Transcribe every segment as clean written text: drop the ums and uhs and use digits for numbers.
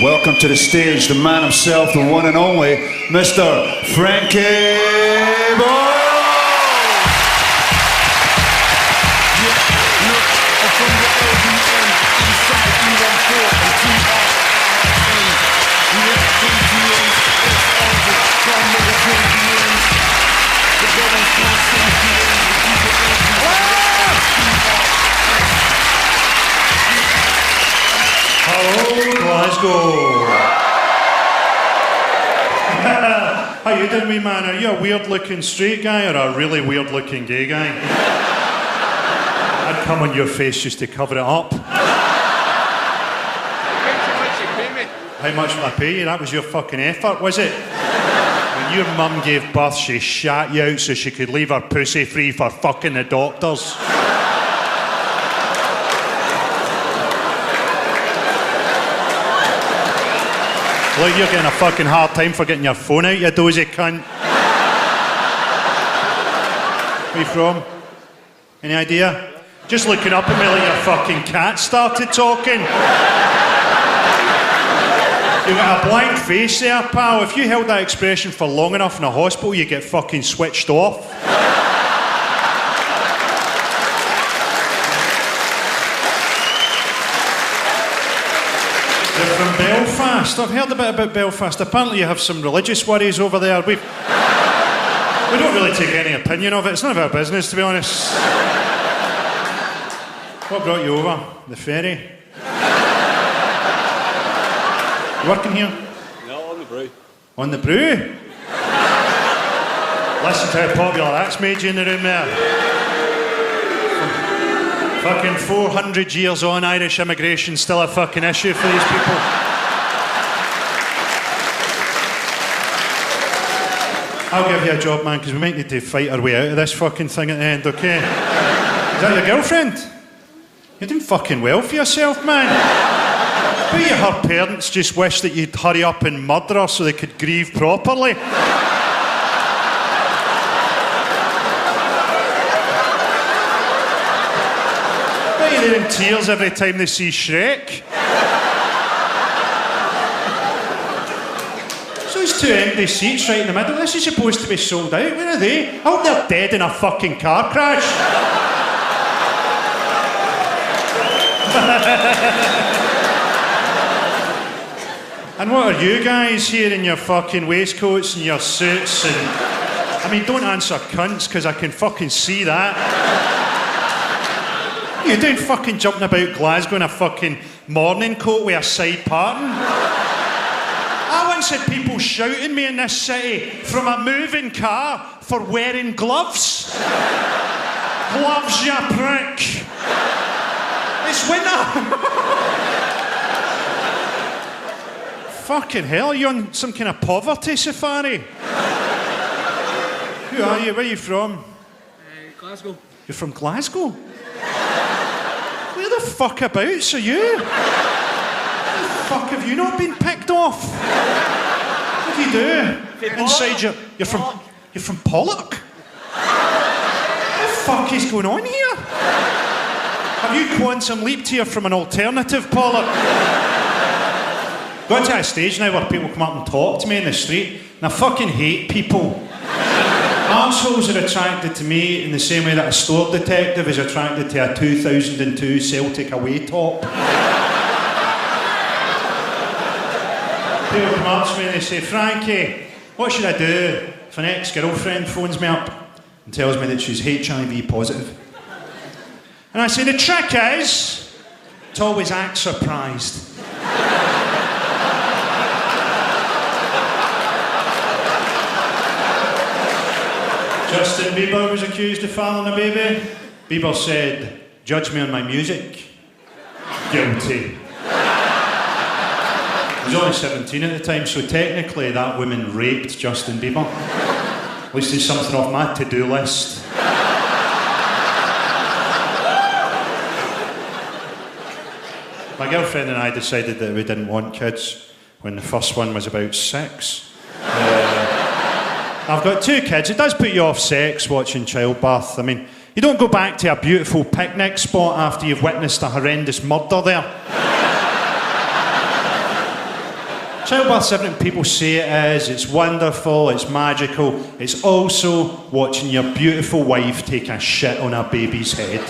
Welcome to the stage, the man himself, the one and only, Mr. Frankie Boyle! Hello, Glasgow. How you doing, wee man? Are you a weird-looking straight guy or a really weird-looking gay guy? I'd come on your face just to cover it up. How much will I pay you? That was your fucking effort, was it? When your mum gave birth, she shat you out so she could leave her pussy free for fucking the doctors. Look, you're getting a fucking hard time for getting your phone out, you dozy cunt. Where you from? Any idea? Just looking up at me like your fucking cat started talking. You've got a blank face there, pal. If you held that expression for long enough in a hospital, you get fucking switched off. You're from Belfast. I've heard a bit about Belfast. Apparently you have some religious worries over there. We don't really take any opinion of it. It's none of our business, to be honest. What brought you over? The ferry? You working here? No, on the brew. On the brew? Listen to how popular that's made you in the room there. Fucking 400 years on, Irish immigration still a fucking issue for these people. I'll give you a job, man, because we might need to fight our way out of this fucking thing at the end, okay? Is that your girlfriend? You're doing fucking well for yourself, man. I bet her parents just wish that you'd hurry up and murder her so they could grieve properly. They're in tears every time they see Shrek. So there's two empty seats right in the middle. This is supposed to be sold out. Where are they? I hope they're dead in a fucking car crash. And what are you guys here in your fucking waistcoats and your suits and... I mean, don't answer cunts, because I can fucking see that. You doing fucking jumping about Glasgow in a fucking morning coat with a side parting? I once had people shouting me in this city from a moving car for wearing gloves. Gloves, you prick. It's winter. Fucking hell, are you on some kind of poverty safari? Who are you? Where are you from? Glasgow. You're from Glasgow? Where the fuck abouts are you? Where the fuck have you not been picked off? What do you do? Inside you're from Pollock? What the fuck is going on here? Have you quantum leaped here from an alternative Pollock? Got to a stage now where people come up and talk to me in the street, and I fucking hate people. Arseholes are attracted to me in the same way that a store detective is attracted to a 2002 Celtic away top. People come up to me and they say, Frankie, what should I do if an ex-girlfriend phones me up and tells me that she's HIV positive? And I say, the trick is to always act surprised. Justin Bieber was accused of fathering a baby. Bieber said, judge me on my music. Guilty. He was only 17 at the time, so technically that woman raped Justin Bieber. At least there's something off my to-do list. My girlfriend and I decided that we didn't want kids when the first one was about 6. I've got 2 kids. It does put you off sex watching childbirth. I mean, you don't go back to a beautiful picnic spot after you've witnessed a horrendous murder there. Childbirth's everything people say it is. It's wonderful, it's magical. It's also watching your beautiful wife take a shit on her baby's head.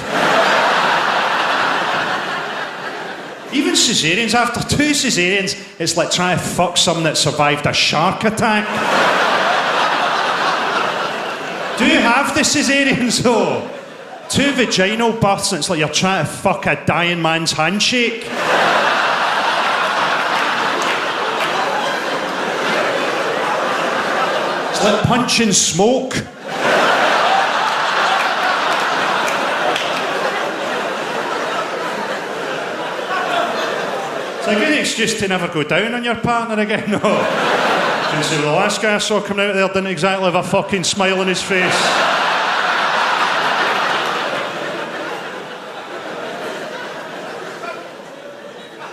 Even caesareans, after 2 caesareans, it's like trying to fuck someone that survived a shark attack. Do you have the caesareans though? 2 vaginal births and it's like you're trying to fuck a dying man's handshake. It's like punching smoke. It's a good excuse to never go down on your partner again, no. You can say, well, the last guy I saw coming out there didn't exactly have a fucking smile on his face.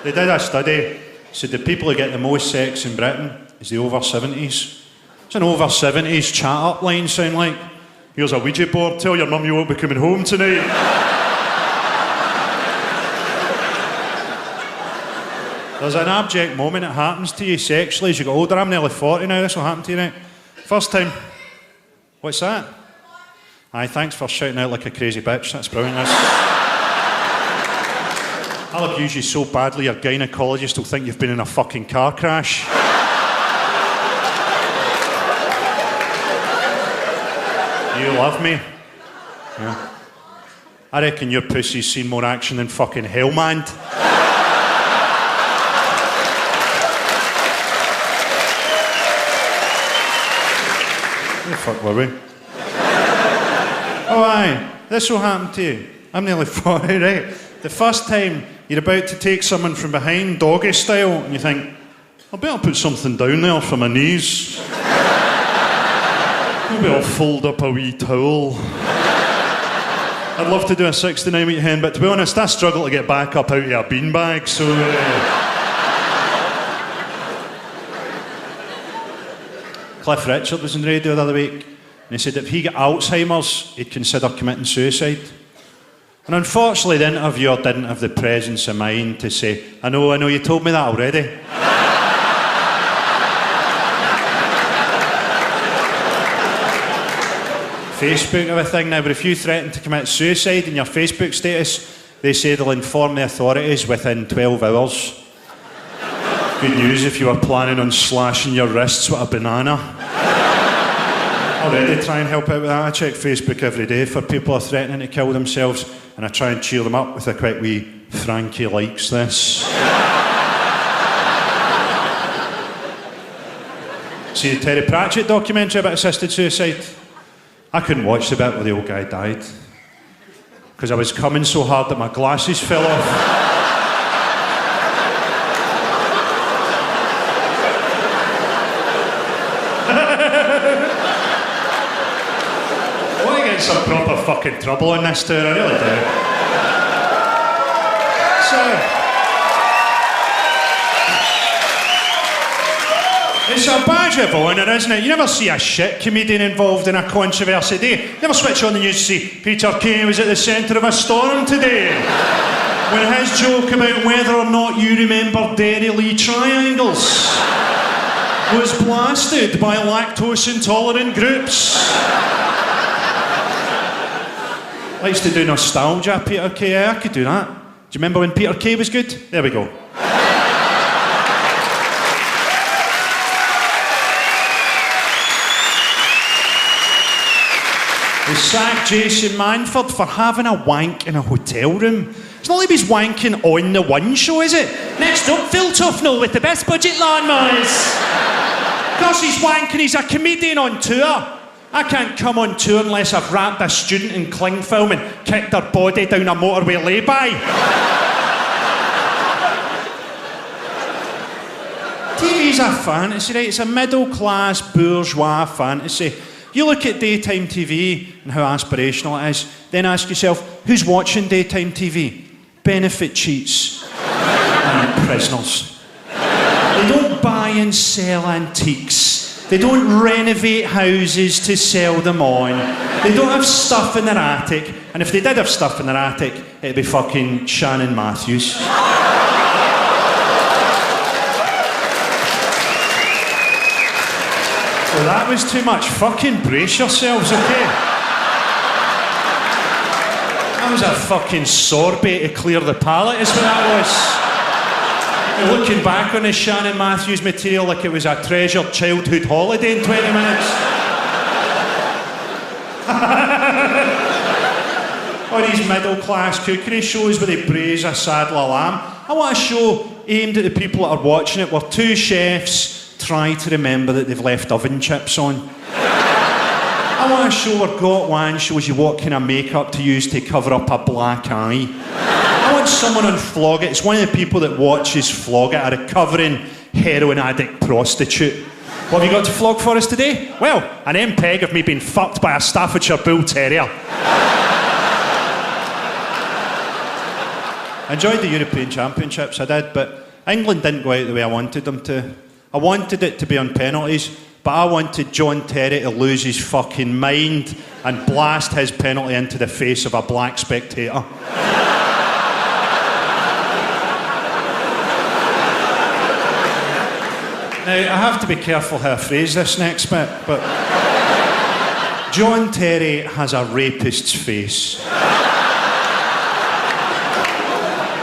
They did a study, said the people who get the most sex in Britain is the over 70s. What's an over 70s chat-up line sound like? Here's a Ouija board, tell your mum you won't be coming home tonight. There's an abject moment that happens to you sexually as you get older. I'm nearly 40 now, this will happen to you now. First time, what's that? Aye, thanks for shouting out like a crazy bitch, that's brilliant. I'll abuse you so badly your gynaecologist will think you've been in a fucking car crash. You love me? Yeah. I reckon your pussy's seen more action than fucking Hellman. Where the fuck were we? Oh aye, this will happen to you. I'm nearly 40, right? The first time you're about to take someone from behind, doggy style, and you think, I better put something down there for my knees. Maybe I'll fold up a wee towel. I'd love to do a 69-week hen, but to be honest, I struggle to get back up out of a beanbag, so... Cliff Richard was on the radio the other week, and he said if he got Alzheimer's, he'd consider committing suicide. And unfortunately, the interviewer didn't have the presence of mind to say, I know, you told me that already. Facebook have a thing now, but if you threaten to commit suicide in your Facebook status, they say they'll inform the authorities within 12 hours. Good news if you were planning on slashing your wrists with a banana. Already try and help out with that. I check Facebook every day for people who are threatening to kill themselves, and I try and cheer them up with a quick wee Frankie likes this. See the Terry Pratchett documentary about assisted suicide? I couldn't watch the bit where the old guy died because I was coming so hard that my glasses fell off. Some proper fucking trouble in this tour, I really do. It's a badge of honour, isn't it? You never see a shit comedian involved in a controversy, do you? You never switch on the news to see Peter Kay was at the centre of a storm today. When his joke about whether or not you remember Derry Lee triangles was blasted by lactose intolerant groups. Likes to do nostalgia, Peter Kay. I could do that. Do you remember when Peter Kay was good? There we go. They sacked Jason Manford for having a wank in a hotel room. It's not like he's wanking on the One Show, is it? Next up, Phil Tufnell with the best budget lawnmowers. Of course he's wanking, he's a comedian on tour. I can't come on tour unless I've wrapped a student in cling film and kicked their body down a motorway lay-by. TV's a fantasy, right? It's a middle-class, bourgeois fantasy. You look at daytime TV and how aspirational it is, then ask yourself, who's watching daytime TV? Benefit cheats and prisoners. They don't buy and sell antiques. They don't renovate houses to sell them on. They don't have stuff in their attic. And if they did have stuff in their attic, it'd be fucking Shannon Matthews. that was too much. Fucking brace yourselves, okay? That was a fucking sorbet to clear the palate, is what that was. Looking back on this Shannon Matthews material like it was a treasured childhood holiday in 20 minutes. Or these middle-class cookery shows where they braise a saddle of lamb. I want a show aimed at the people that are watching it where two chefs try to remember that they've left oven chips on. I want a show where Got Wan shows you what kind of makeup to use to cover up a black eye. I want someone on Flog It. It's one of the people that watches Flog It, a recovering heroin addict prostitute. What have you got to flog for us today? Well, an MPEG of me being fucked by a Staffordshire Bull Terrier. I enjoyed the European Championships, I did, but England didn't go out the way I wanted them to. I wanted it to be on penalties, but I wanted John Terry to lose his fucking mind and blast his penalty into the face of a black spectator. Now, I have to be careful how I phrase this next bit, but John Terry has a rapist's face.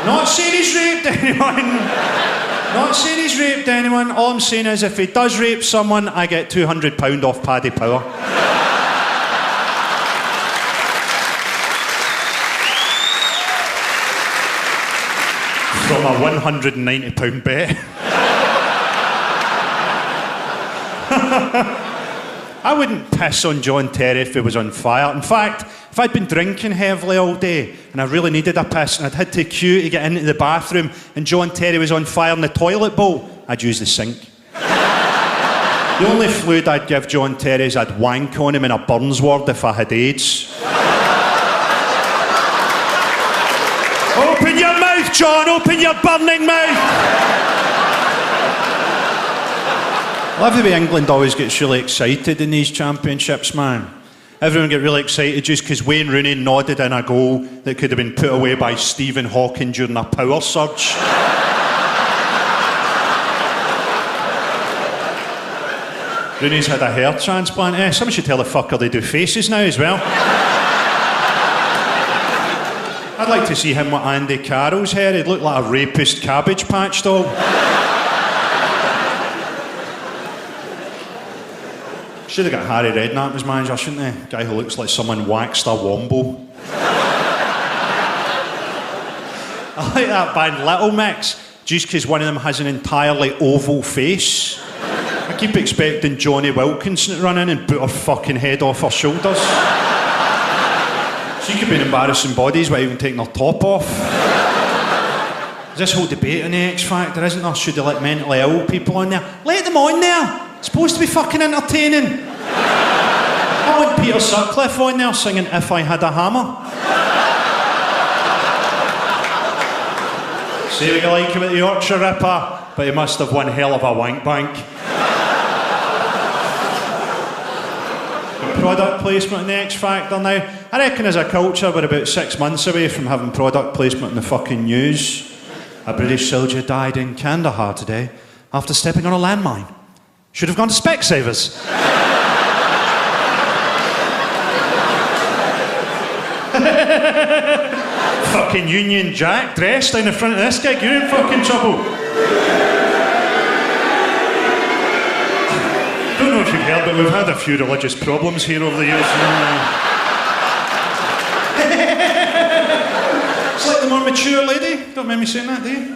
Not saying he's raped anyone. Not saying he's raped anyone. All I'm saying is if he does rape someone, I get £200 off Paddy Power. From a £190 bet. I wouldn't piss on John Terry if he was on fire. In fact, if I'd been drinking heavily all day and I really needed a piss and I'd had to queue to get into the bathroom and John Terry was on fire in the toilet bowl, I'd use the sink. The only fluid I'd give John Terry is I'd wank on him in a Burns ward if I had AIDS. Open your mouth, John! Open your burning mouth! I love the way England always gets really excited in these championships, man. Everyone get really excited just because Wayne Rooney nodded in a goal that could have been put away by Stephen Hawking during a power surge. Rooney's had a hair transplant. Someone should tell the fucker they do faces now as well. I'd like to see him with Andy Carroll's hair. He'd look like a rapist Cabbage Patch doll. Should have got Harry Redknapp as manager, shouldn't they? Guy who looks like someone waxed a wombo. I like that band Little Mix, just because one of them has an entirely oval face. I keep expecting Johnny Wilkinson to run in and boot her fucking head off her shoulders. She could be an embarrassing bodies without even taking her top off. There's this whole debate on the X Factor, isn't there? Should they let mentally ill people on there? Let them on there! It's supposed to be fucking entertaining. I want Peter Sutcliffe on there singing If I Had a Hammer. Say what you like about the Yorkshire Ripper, but he must have one hell of a wank bank. Product placement in the X Factor now. I reckon as a culture we're about 6 months away from having product placement in the fucking news. A British soldier died in Kandahar today after stepping on a landmine. Should have gone to Specsavers. Fucking Union Jack dressed down the front of this gig, you're in fucking trouble. Don't know if you've heard, but we've had a few religious problems here over the years. It's like the more mature lady. Don't mind me saying that, do you? Do you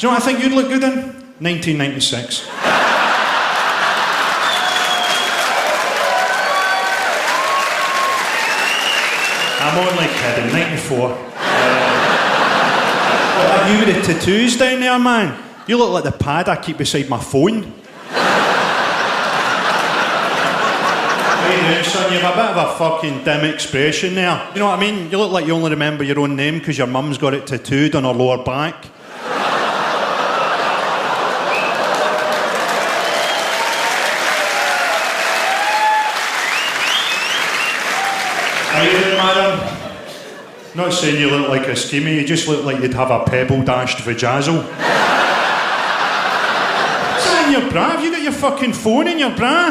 know what I think you'd look good in? 1996. I'm only kidding, 94. You with the tattoos down there, man. You look like the pad I keep beside my phone. How you doing, son? You have a bit of a fucking dim expression there. You know what I mean? You look like you only remember your own name because your mum's got it tattooed on her lower back. How you doing, madam? Not saying you look like a schemie, you just look like you'd have a pebble dashed vajazzle. Is that in your bra? Have you got your fucking phone in your bra?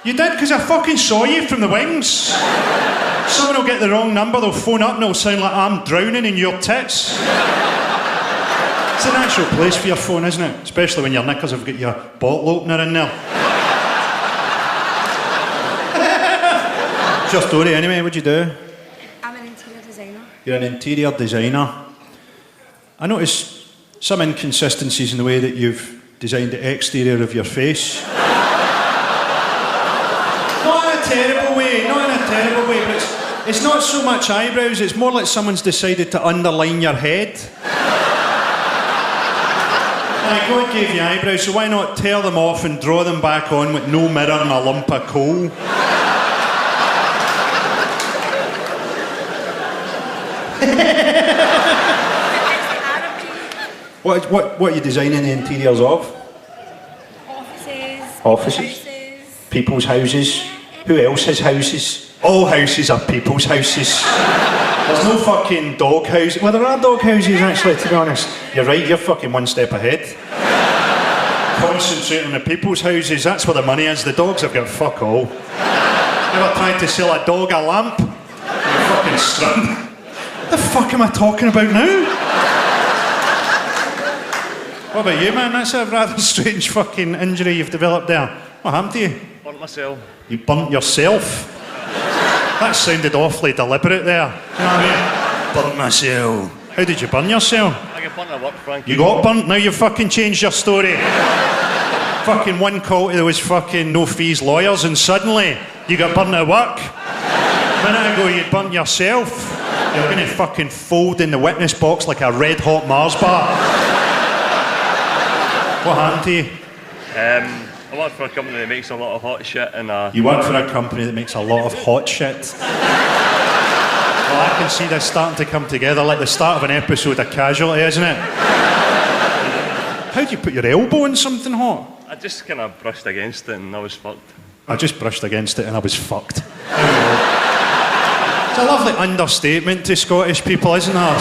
You did, because I fucking saw you from the wings. Someone will get the wrong number, they'll phone up and it'll sound like I'm drowning in your tits. It's a natural place for your phone, isn't it? Especially when your knickers have got your bottle opener in there. What's your story anyway? What'd you do? I'm an interior designer. You're an interior designer. I noticed some inconsistencies in the way that you've designed the exterior of your face. Not in a terrible way, but it's not so much eyebrows, it's more like someone's decided to underline your head. Like, God gave you eyebrows, so why not tear them off and draw them back on with no mirror and a lump of coal? What are you designing the interiors of? Offices. People's houses. Who else has houses? All houses are people's houses. There's no fucking dog houses. Well, there are dog houses actually, to be honest. You're right, you're fucking one step ahead. Concentrate on the people's houses, that's where the money is. The dogs have got fuck all. Ever tried to sell a dog a lamp? You're fucking strutting. What the fuck am I talking about now? What about you, man? That's a rather strange fucking injury you've developed there. What happened to you? Burnt myself. You burnt yourself? That sounded awfully deliberate there. Do you know what I mean? Burnt myself. How did you burn yourself? I got burnt at work, Frankie. You got burnt, now you've fucking changed your story. Fucking one call to those fucking no fees lawyers and suddenly you got burnt at work. A minute ago you'd burnt yourself. You're gonna fucking fold in the witness box like a red hot Mars bar. What happened to you? I work for a company that makes a lot of hot shit and You work for a company that makes a lot of hot shit. Well, I can see this starting to come together like the start of an episode of Casualty, isn't it? How do you put your elbow in something hot? I just kind of brushed against it and I was fucked. I just brushed against it and I was fucked. It's a lovely understatement to Scottish people, isn't it?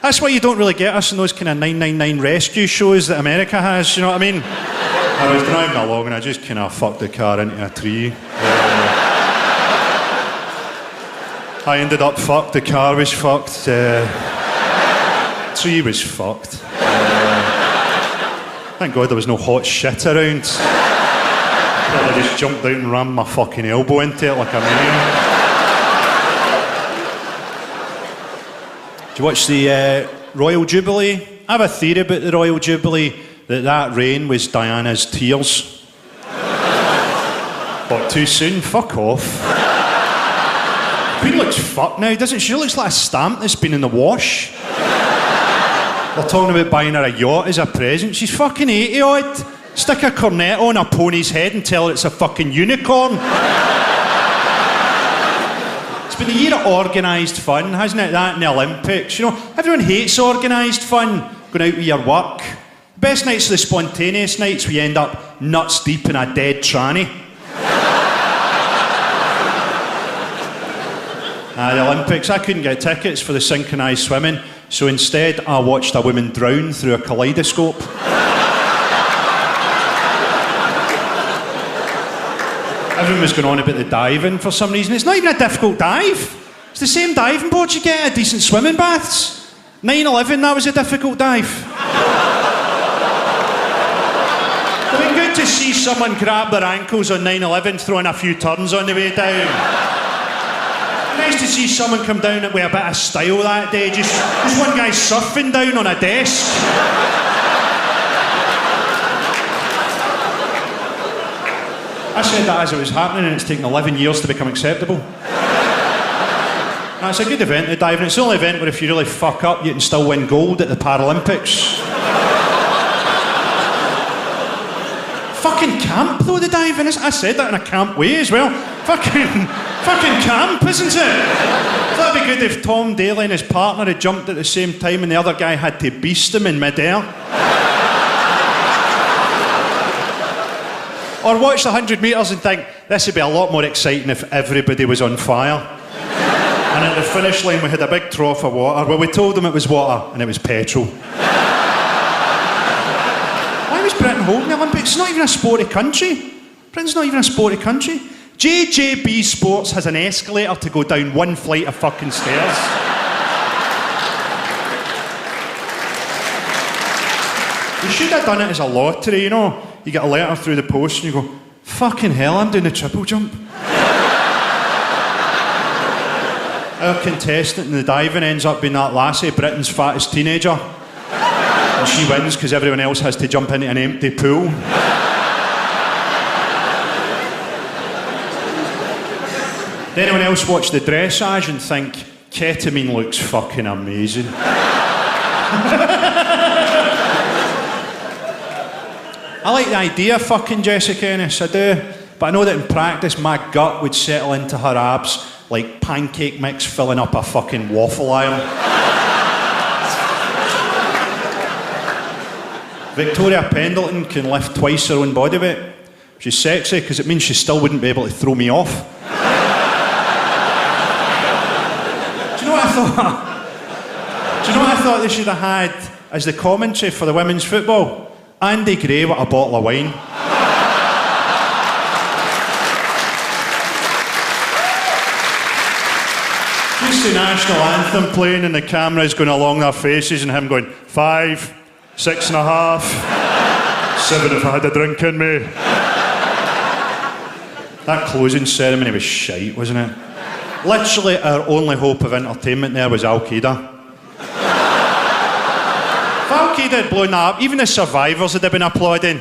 That's why you don't really get us in those kind of 999 rescue shows that America has, you know what I mean? I was driving along and I just kind of fucked the car into a tree. I ended up fucked, the car was fucked, tree was fucked. Thank God there was no hot shit around. I just jumped out and rammed my fucking elbow into it like a maniac. Do you watch the Royal Jubilee? I have a theory about the Royal Jubilee, that rain was Diana's tears. What, too soon? Fuck off. Queen looks fucked now, doesn't she? She looks like a stamp that's been in the wash. They're talking about buying her a yacht as a present. She's fucking 80 odd. Stick a cornet on a pony's head and tell her it's a fucking unicorn. It's been a year of organised fun, hasn't it? That in the Olympics. You know, everyone hates organised fun, going out with your work. The best nights are the spontaneous nights where you end up nuts deep in a dead tranny. The Olympics, I couldn't get tickets for the synchronised swimming, so instead I watched a woman drown through a kaleidoscope. Everyone was going on about the diving for some reason. It's not even a difficult dive. It's the same diving board you get at decent swimming baths. 9/11, that was a difficult dive. It would be good to see someone grab their ankles on 9/11 throwing a few turns on the way down. Nice to see someone come down with a bit of style that day. Just one guy surfing down on a desk. I said that as it was happening and it's taken 11 years to become acceptable. It's a good event, the diving. It's the only event where if you really fuck up, you can still win gold at the Paralympics. Fucking camp though, the diving is. I said that in a camp way as well. Fucking camp, isn't it? That'd be good if Tom Daley and his partner had jumped at the same time and the other guy had to beast him in midair. Or watch the 100 metres and think, this would be a lot more exciting if everybody was on fire. And at the finish line we had a big trough of water. Well, we told them it was water and it was petrol. Why was Britain holding the Olympics? It's not even a sporty country. Britain's not even a sporty country. JJB Sports has an escalator to go down one flight of fucking stairs. You should have done it as a lottery, you know. You get a letter through the post and you go, fucking hell, I'm doing the triple jump. Our contestant in the diving ends up being that lassie, Britain's fattest teenager. And she wins because everyone else has to jump into an empty pool. Did anyone else watch the dressage and think, ketamine looks fucking amazing? I like the idea of fucking Jessica Ennis, I do. But I know that in practice my gut would settle into her abs like pancake mix filling up a fucking waffle iron. Victoria Pendleton can lift twice her own body weight. She's sexy because it means she still wouldn't be able to throw me off. Do you know what I thought they should have had as the commentary for the women's football? Andy Gray with a bottle of wine. Just the national anthem playing and the cameras going along their faces and him going, 5, 6.5, 7 if I had a drink in me. That closing ceremony was shite, wasn't it? Literally our only hope of entertainment there was Al Qaeda. If Al Qaeda had blown that up, even the survivors would have been applauding.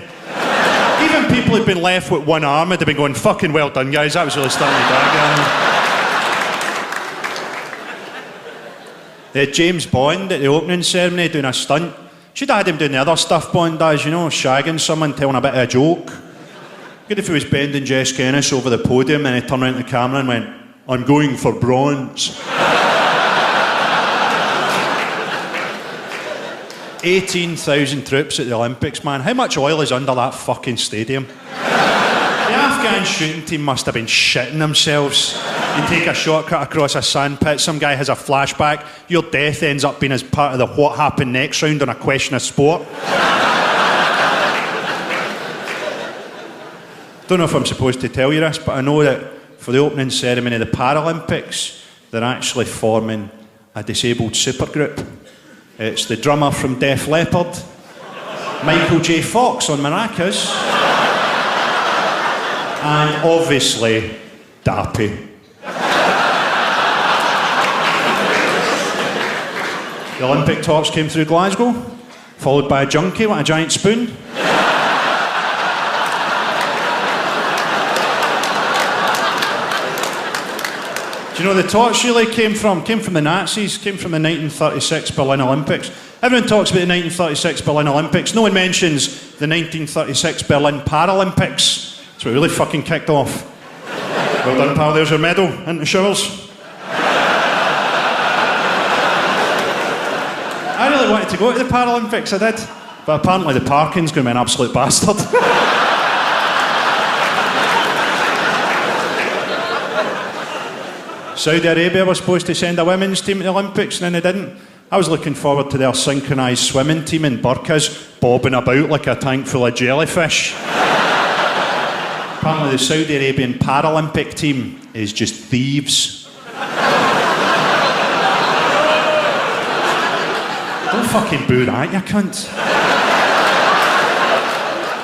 Even people who'd been left with one arm would have been going, fucking well done, guys, that was really starting to drag. They had James Bond at the opening ceremony doing a stunt. Should have had him doing the other stuff Bond does, you know, shagging someone, telling a bit of a joke. Good if he was bending Jessica Ennis over the podium and he turned around to the camera and went, I'm going for bronze. 18,000 troops at the Olympics, man. How much oil is under that fucking stadium? The Afghan shooting team must have been shitting themselves. You take a shortcut across a sandpit, some guy has a flashback, your death ends up being as part of the what happened next round on A Question of Sport. Don't know if I'm supposed to tell you this, but I know that for the opening ceremony of the Paralympics, they're actually forming a disabled supergroup. It's the drummer from Def Leppard, Michael J. Fox on maracas, and obviously Dappy. The Olympic torch came through Glasgow, followed by a junkie with a giant spoon. Do you know where the torch really came from? Came from the Nazis, came from the 1936 Berlin Olympics. Everyone talks about the 1936 Berlin Olympics. No one mentions the 1936 Berlin Paralympics. That's what really fucking kicked off. Well done, pal, there's your medal. Into showers. I really wanted to go to the Paralympics, I did. But apparently the parking's going to be an absolute bastard. Saudi Arabia was supposed to send a women's team to the Olympics and then they didn't. I was looking forward to their synchronised swimming team in burqas bobbing about like a tank full of jellyfish. Apparently the Saudi Arabian Paralympic team is just thieves. Don't fucking boo that, you cunt.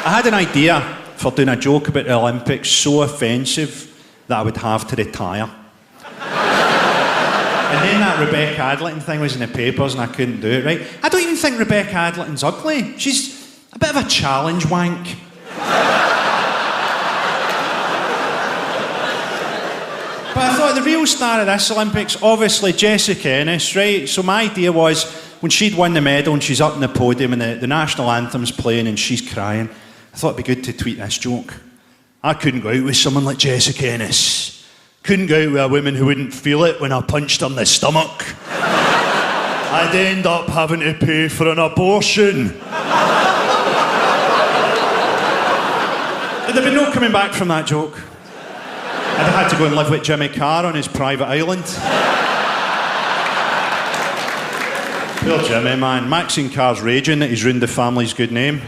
I had an idea for doing a joke about the Olympics so offensive that I would have to retire. And then that Rebecca Adlerton thing was in the papers and I couldn't do it, right? I don't even think Rebecca Adlerton's ugly. She's a bit of a challenge wank. But I thought the real star of this Olympics, obviously Jessica Ennis, right? So my idea was, when she'd won the medal and she's up on the podium and the national anthem's playing and she's crying, I thought it'd be good to tweet this joke. I couldn't go out with someone like Jessica Ennis. Couldn't go out with a woman who wouldn't feel it when I punched her in the stomach. I'd end up having to pay for an abortion. There'd have been no coming back from that joke. I'd have had to go and live with Jimmy Carr on his private island. Poor Jimmy, man. Maxine Carr's raging that he's ruined the family's good name. Do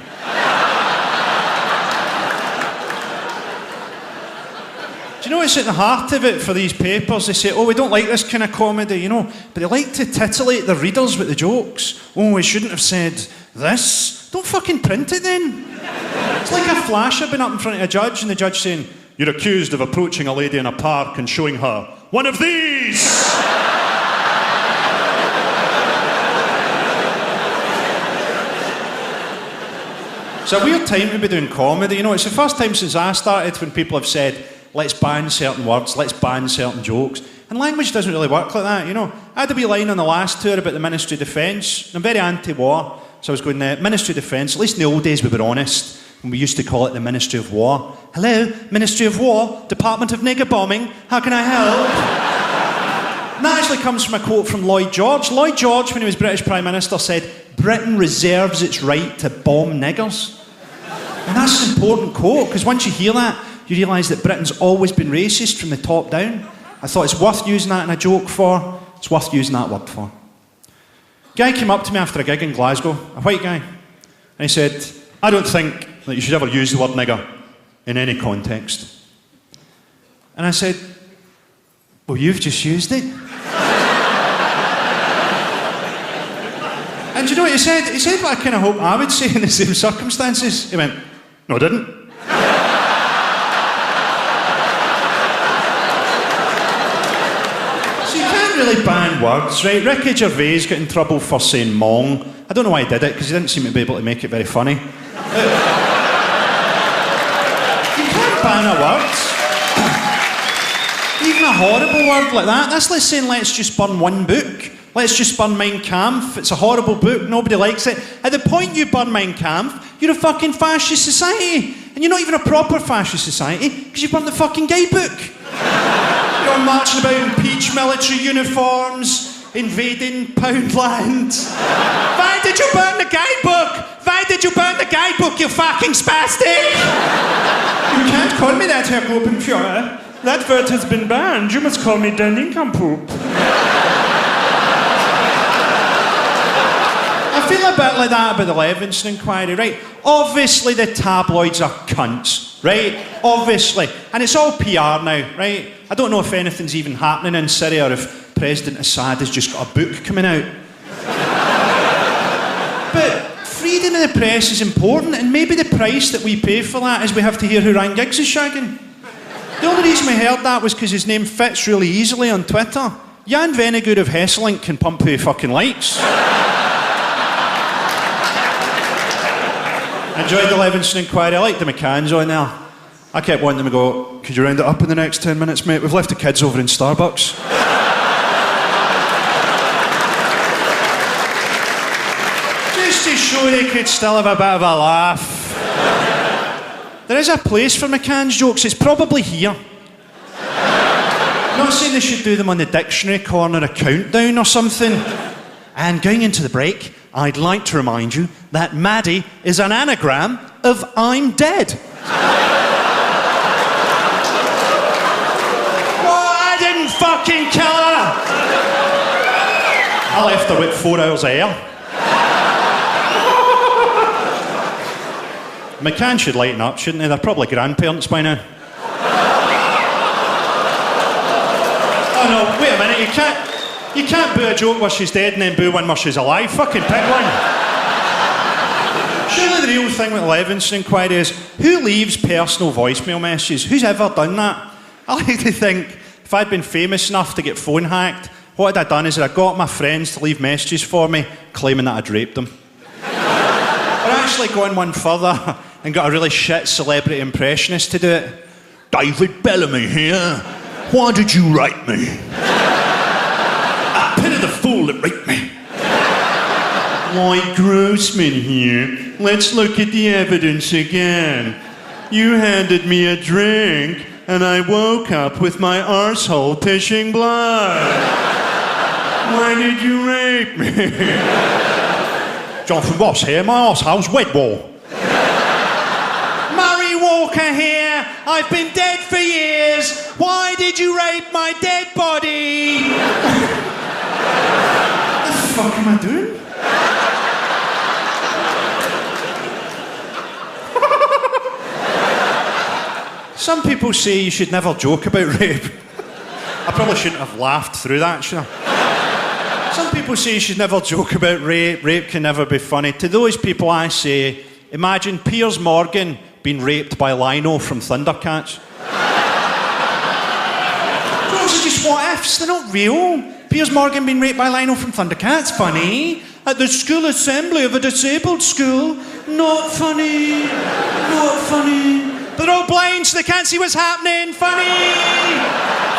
you know what's at the heart of it for these papers? They say, oh, we don't like this kind of comedy, you know, but they like to titillate their readers with the jokes. Oh, we shouldn't have said this. Don't fucking print it then. It's like a flasher being up in front of a judge and the judge saying, you're accused of approaching a lady in a park and showing her one of these. It's a weird time to be doing comedy, you know. It's the first time since I started when people have said, let's ban certain words, let's ban certain jokes. And language doesn't really work like that, you know. I had a wee line on the last tour about the Ministry of Defence. And I'm very anti-war, so I was going, Ministry of Defence, at least in the old days we were honest, when we used to call it the Ministry of War. Hello, Ministry of War, Department of Nigger Bombing, how can I help? And that actually comes from a quote from Lloyd George. Lloyd George, when he was British Prime Minister, said, Britain reserves its right to bomb niggers. And that's an important quote, because once you hear that, you realise that Britain's always been racist from the top down. I thought it's worth using that in a joke for. It's worth using that word for. A guy came up to me after a gig in Glasgow, a white guy, and he said, I don't think that you should ever use the word nigger in any context. And I said, well, you've just used it. And do you know what he said? He said what I kind of hope I would say in the same circumstances. He went, no, I didn't. So you can't really ban words, right? Ricky Gervais got in trouble for saying mong. I don't know why he did it, because he didn't seem to be able to make it very funny. You can't ban a word. Even a horrible word like that. That's like saying, let's just burn one book. Let's just burn Mein Kampf. It's a horrible book. Nobody likes it. At the point you burn Mein Kampf, you're a fucking fascist society. And you're not even a proper fascist society, because you burned the fucking guidebook. You're all marching about in peach military uniforms, invading Poundland. Why did you burn the guidebook? Why did you burn the guidebook, you fucking spastic? You can't call me that, Herr Gruppenführer. That word has been banned. You must call me der Nincompoop. I feel a bit like that about the Levinson inquiry, right? Obviously the tabloids are cunts, right? Obviously. And it's all PR now, right? I don't know if anything's even happening in Syria or if President Assad has just got a book coming out. But freedom of the press is important, and maybe the price that we pay for that is we have to hear who Ryan Giggs is shagging. The only reason we heard that was because his name fits really easily on Twitter. Jan Vennegood of Hesselink can pump who he fucking likes. I enjoyed the Levinson inquiry. I liked the McCanns on there. I kept wanting them to go, could you round it up in the next 10 minutes, mate? We've left the kids over in Starbucks. Just to show they could still have a bit of a laugh. There is a place for McCann's jokes. It's probably here. I'm not saying they should do them on the dictionary corner, a countdown or something. And going into the break, I'd like to remind you that Maddie is an anagram of I'm dead. What? I didn't fucking kill her! I left her with 4 hours of air. McCann should lighten up, shouldn't they? They're probably grandparents by now. Oh no, wait a minute, you can't boo a joke where she's dead and then boo one where she's alive. Fucking pick one. Surely the real thing with the Levinson inquiry is, who leaves personal voicemail messages? Who's ever done that? I like to think, if I'd been famous enough to get phone hacked, what I'd done is I got my friends to leave messages for me, claiming that I'd raped them. Or actually gone one further and got a really shit celebrity impressionist to do it. David Bellamy here. Why did you rape me? I pity the fool that raped me. Lloyd Grossman here. Let's look at the evidence again. You handed me a drink and I woke up with my arsehole pissing blood. Why did you rape me? Jonathan Ross here, my arsehole's wet wall. Murray Walker here, I've been dead for years. Why did you rape my dead body? What the fuck am I doing? Some people say you should never joke about rape. I probably shouldn't have laughed through that, should I? Some people say you should never joke about rape. Rape can never be funny. To those people I say, imagine Piers Morgan being raped by Lino from Thundercats. Those are just what ifs, they're not real. Piers Morgan being raped by Lino from Thundercats, funny. At the school assembly of a disabled school, not funny. Not funny. But they're all blind so they can't see what's happening. Funny!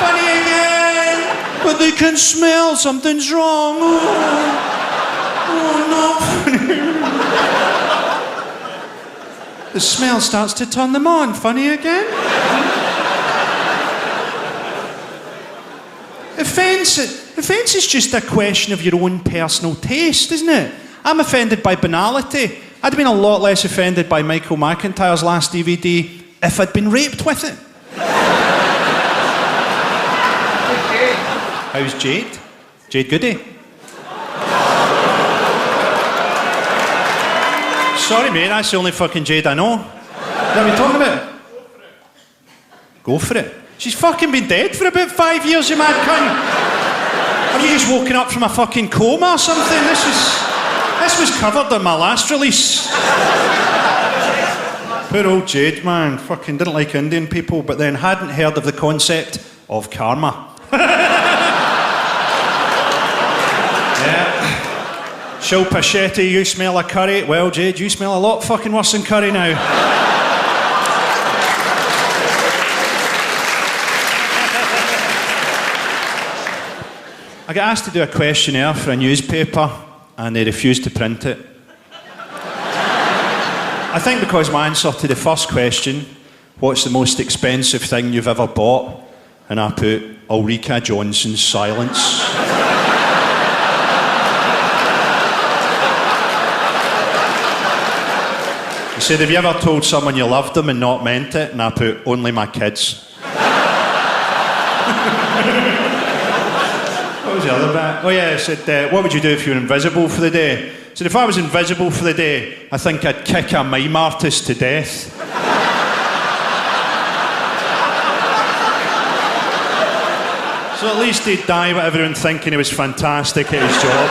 Funny again! But they can smell something's wrong. Oh, not funny. The smell starts to turn them on. Funny again? Offence is just a question of your own personal taste, isn't it? I'm offended by banality. I'd have been a lot less offended by Michael McIntyre's last DVD if I'd been raped with it. How's Jade? Jade Goody? Sorry, mate, that's the only fucking Jade I know. Is that what you're talking about? Go for it. She's fucking been dead for about 5 years, you mad cunt. Have you just woken up from a fucking coma or something? This was covered in my last release. Poor old Jade, man. Fucking didn't like Indian people, but then hadn't heard of the concept of karma. Yeah. Shilpa Shetty, you smell a curry. Well, Jade, you smell a lot fucking worse than curry now. I got asked to do a questionnaire for a newspaper and they refused to print it. I think because my answer to the first question, what's the most expensive thing you've ever bought? And I put Ulrika Johnson's silence. He said, have you ever told someone you loved them and not meant it? And I put, only my kids. What was the other bit? Oh yeah, it said, what would you do if you were invisible for the day? I said, if I was invisible for the day, I think I'd kick a mime artist to death. So at least he'd die with everyone thinking he was fantastic at his job.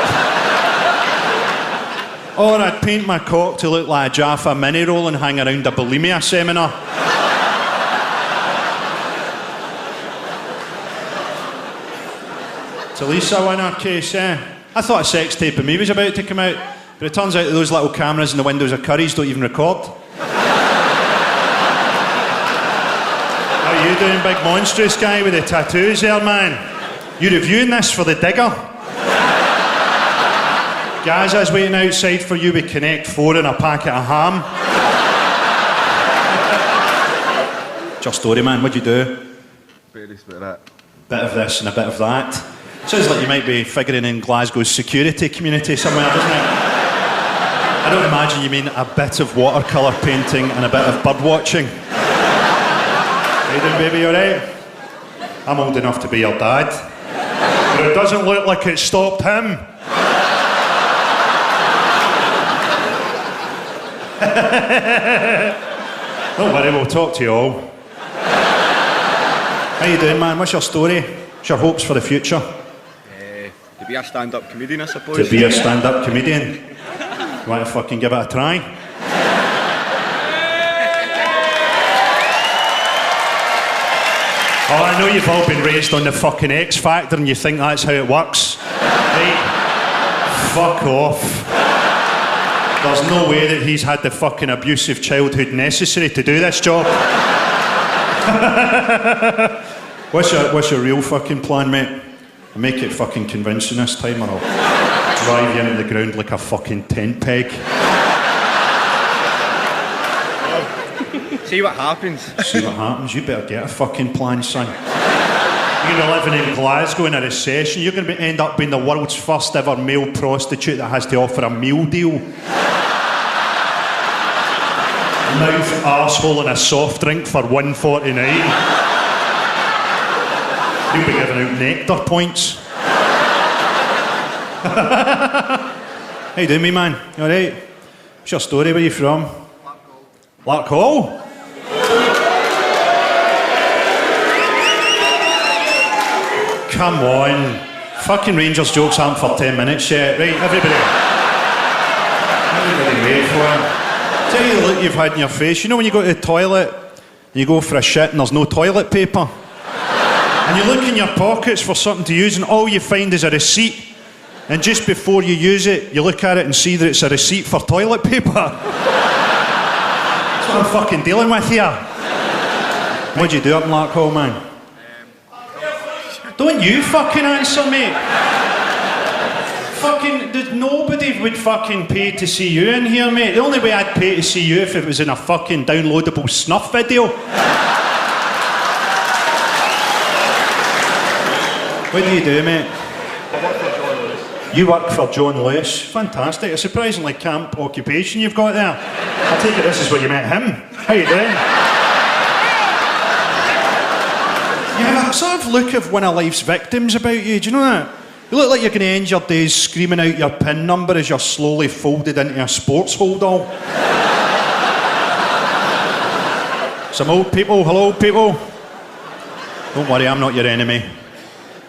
Or I'd paint my cock to look like a Jaffa mini roll and hang around a bulimia seminar. It's a Lisa winner case, eh? I thought a sex tape of me was about to come out, but it turns out that those little cameras in the windows of Currys don't even record. How you doing, big monstrous guy with the tattoos there, man? You reviewing this for the Digger? Gaza's waiting outside for you with Connect 4 and a packet of ham. What's your story, man? What'd you do? Various bit of that. Bit of this and a bit of that. Sounds like you might be figuring in Glasgow's security community somewhere, doesn't it? I don't imagine you mean a bit of watercolour painting and a bit of bird watching. How you doing, baby, you alright? I'm old enough to be your dad. But it doesn't look like it stopped him. Don't worry, we'll talk to you all. How you doing, man? What's your story? What's your hopes for the future? To be a stand-up comedian, I suppose. To be a stand-up comedian? You want to fucking give it a try? Oh, I know you've all been raised on the fucking X Factor and you think that's how it works. Right? Fuck off. There's no way that he's had the fucking abusive childhood necessary to do this job. What's your real fucking plan, mate? I'll make it fucking convincing this time or I'll drive you into the ground like a fucking tent peg. See what happens. See what happens? You better get a fucking plan, son. You're going to be living in Glasgow in a recession. You're going to end up being the world's first ever male prostitute that has to offer a meal deal. Mouth, arsehole and a soft drink for $1.49. You'll be giving out nectar points. How you doing, me man? You alright? What's your story? Where are you from? Larkhall. come on. Fucking Rangers jokes aren't for 10 minutes yet. Right, everybody wait for it. Tell you the look you've had in your face. You know when you go to the toilet, you go for a shit and there's no toilet paper? And you look in your pockets for something to use and all you find is a receipt. And just before you use it, you look at it and see that it's a receipt for toilet paper. That's what I'm fucking dealing with here. What'd you do up in Larkhall, man? Don't you fucking answer, mate. Fucking, nobody would fucking pay to see you in here, mate. The only way I'd pay to see you if it was in a fucking downloadable snuff video. What do you do, mate? You work for John Lewis. Fantastic. A surprisingly camp occupation you've got there. I take it this is where you met him. How you doing? You have a sort of look of one of life's victims about you. Do you know that? You look like you're going to end your days screaming out your PIN number as you're slowly folded into a sports holdall. Some old people. Hello, people. Don't worry, I'm not your enemy.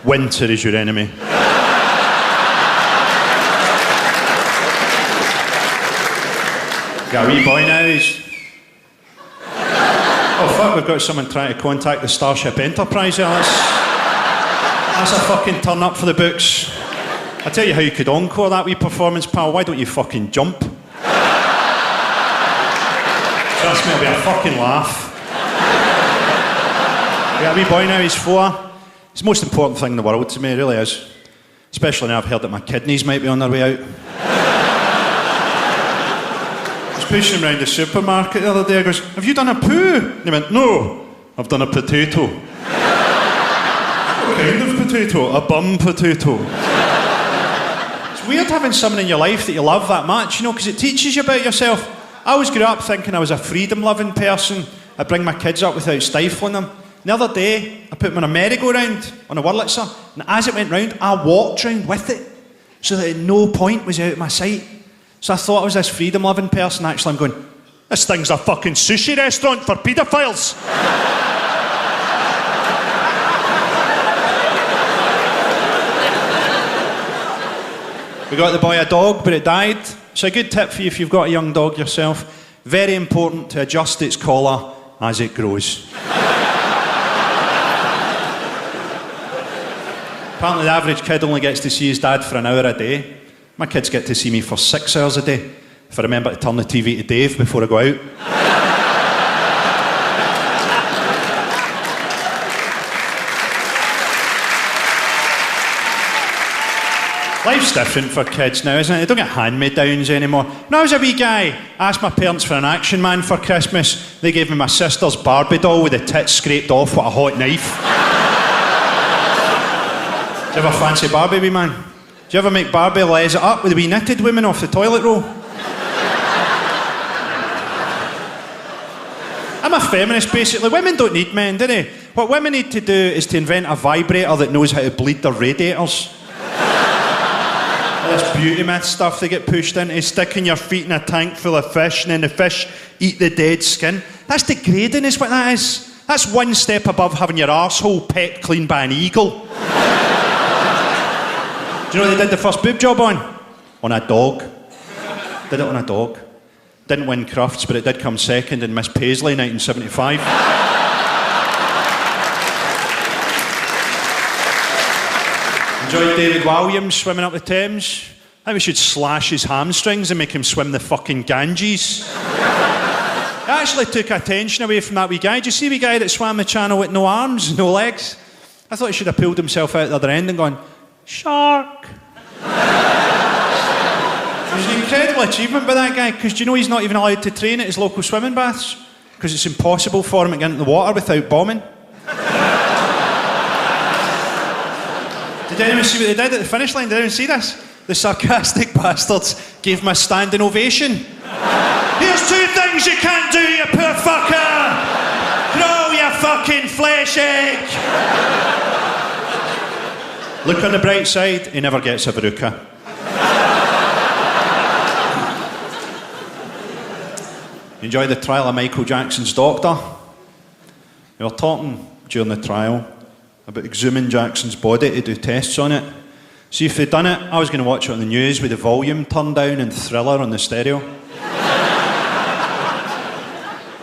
Winter is your enemy. Got a wee boy now, Oh fuck, we've got someone trying to contact the Starship Enterprise here. That's a fucking turn up for the books. I tell you how you could encore that wee performance, pal. Why don't you fucking jump? Trust me, it'll be a fucking laugh. Got a wee boy now, he's 4. It's the most important thing in the world to me, it really is. Especially now I've heard that my kidneys might be on their way out. Pushing him around the supermarket the other day. I goes, have you done a poo? And he went, no, I've done a potato. What kind of potato? A bum potato. It's weird having someone in your life that you love that much, you know, because it teaches you about yourself. I always grew up thinking I was a freedom-loving person. I'd bring my kids up without stifling them. The other day, I put them on a merry-go-round on a Wurlitzer, and as it went round, I walked round with it, so that at no point was it out of my sight. So I thought I was this freedom-loving person. Actually, I'm going, this thing's a fucking sushi restaurant for paedophiles. We got the boy a dog, but it died. So a good tip for you if you've got a young dog yourself. Very important to adjust its collar as it grows. Apparently the average kid only gets to see his dad for an hour a day. My kids get to see me for 6 hours a day, if I remember to turn the TV to Dave before I go out. Life's different for kids now, isn't it? They don't get hand-me-downs anymore. When I was a wee guy, I asked my parents for an Action Man for Christmas. They gave me my sister's Barbie doll with the tits scraped off with a hot knife. Do you ever fancy Barbie, wee man? Do you ever make Barbie les it up with a wee knitted woman off the toilet roll? I'm a feminist, basically. Women don't need men, do they? What women need to do is to invent a vibrator that knows how to bleed their radiators. All this beauty myth stuff they get pushed into, sticking your feet in a tank full of fish and then the fish eat the dead skin. That's degrading is what that is. That's one step above having your arsehole pecked clean by an eagle. Do you know what they did the first boob job on? On a dog. Did it on a dog. Didn't win Crufts, but it did come second in Miss Paisley 1975. Enjoyed David Williams swimming up the Thames. I think we should slash his hamstrings and make him swim the fucking Ganges. It actually took attention away from that wee guy. Did you see the wee guy that swam the channel with no arms, no legs? I thought he should have pulled himself out the other end and gone, shark. It was an incredible achievement by that guy, because do you know he's not even allowed to train at his local swimming baths? Because it's impossible for him to get into the water without bombing. Did anyone see what they did at the finish line? Did anyone see this? The sarcastic bastards gave him a standing ovation. Here's 2 things you can't do, you poor fucker! Crawl, you fucking flesh egg! Look on the bright side, he never gets a Veruca. Enjoy the trial of Michael Jackson's doctor. We were talking during the trial about exhuming Jackson's body to do tests on it. See, if they'd done it, I was going to watch it on the news with the volume turned down and Thriller on the stereo.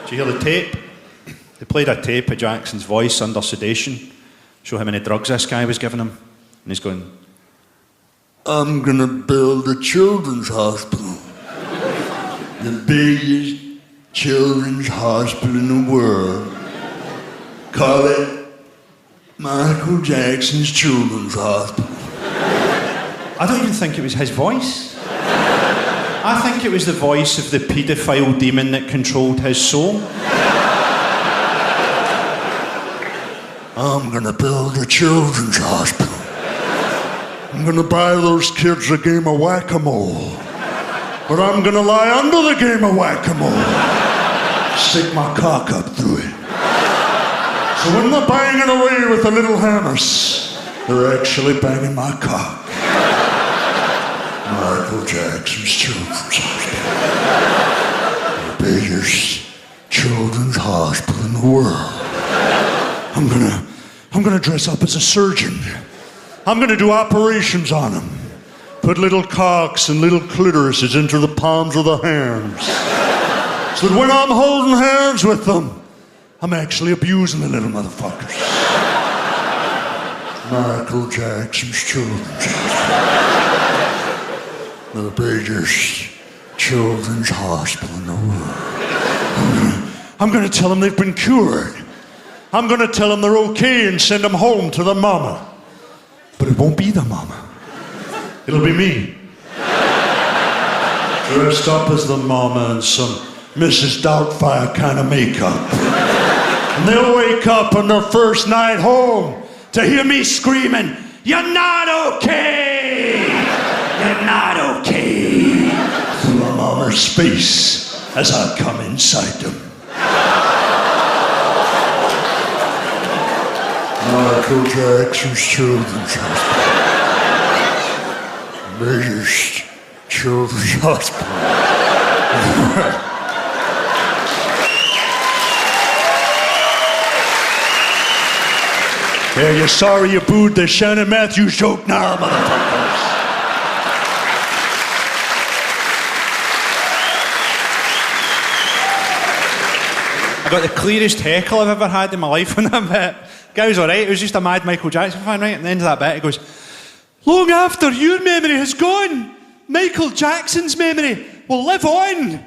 Did you hear the tape? They played a tape of Jackson's voice under sedation, show how many drugs this guy was giving him. And he's going, I'm gonna build a children's hospital. The biggest children's hospital in the world. Call it Michael Jackson's Children's Hospital. I don't even think it was his voice. I think it was the voice of the paedophile demon that controlled his soul. I'm gonna build a children's hospital. I'm gonna buy those kids a game of whack-a-mole. But I'm gonna lie under the game of whack-a-mole. Stick my cock up through it. So when they're banging away with the little hammers, they're actually banging my cock. Michael Jackson's Children's Hospital. The biggest children's hospital in the world. I'm gonna dress up as a surgeon. I'm gonna do operations on them. Put little cocks and little clitorises into the palms of the hands. So that when I'm holding hands with them, I'm actually abusing the little motherfuckers. Michael Jackson's Children's Hospital. The biggest children's hospital in the world. I'm gonna tell them they've been cured. I'm gonna tell them they're okay and send them home to the mama. But it won't be the mama. It'll be me. Dressed up as the mama in some Mrs. Doubtfire kind of makeup. And they'll wake up on their first night home to hear me screaming, "You're not okay! You're not okay!" through a mama's face as I come inside them. Michael Jackson's Children's Hospital. Biggest children's hospital. Yeah, you're sorry you booed the Shannon Matthews joke now, motherfuckers. I got the clearest heckle I've ever had in my life on that bit. Guy was alright, it was just a mad Michael Jackson fan, right? At the end of that bit, he goes, "Long after your memory has gone, Michael Jackson's memory will live on."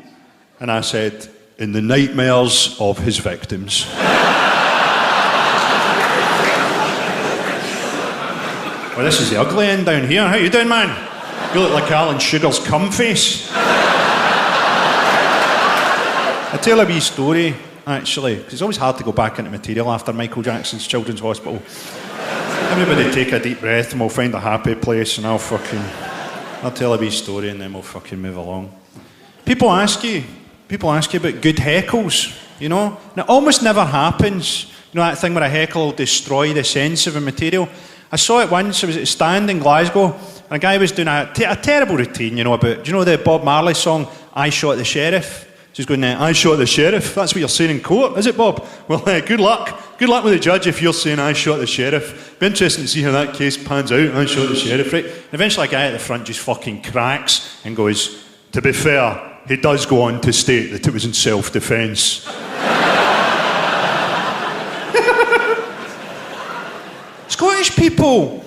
And I said, "In the nightmares of his victims." Well, this is the ugly end down here. How you doing, man? You look like Alan Sugar's cum face. I tell a wee story, actually, because it's always hard to go back into material after Michael Jackson's Children's Hospital. Everybody take a deep breath and we'll find a happy place and I'll tell a wee story and then we'll fucking move along. People ask you about good heckles, you know? And it almost never happens. You know that thing where a heckle will destroy the sense of a material? I saw it once, I was at a stand in Glasgow, and a guy was doing a terrible routine, you know, about, do you know the Bob Marley song, "I Shot the Sheriff"? So he's going, "I shot the sheriff." That's what you're saying in court, is it, Bob? Well, good luck. Good luck with the judge if you're saying, "I shot the sheriff." Be interesting to see how that case pans out. "I shot the sheriff," right? And eventually a guy at the front just fucking cracks and goes, "To be fair, he does go on to state that it was in self-defence." Scottish people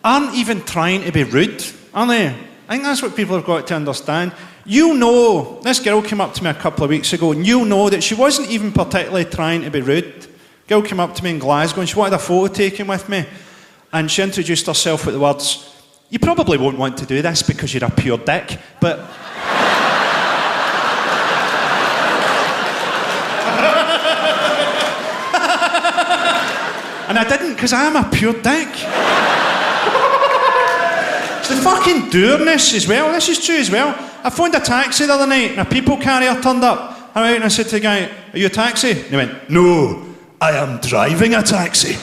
aren't even trying to be rude, are they? I think that's what people have got to understand. You know, this girl came up to me a couple of weeks ago, and you know that she wasn't even particularly trying to be rude. Girl came up to me in Glasgow, and she wanted a photo taken with me, and she introduced herself with the words, "You probably won't want to do this because you're a pure dick, but..." And I didn't, because I am a pure dick. It's the fucking dourness as well. This is true as well. I phoned a taxi the other night and a people carrier turned up. I went out and I said to the guy, "Are you a taxi?" And he went, "No, I am driving a taxi."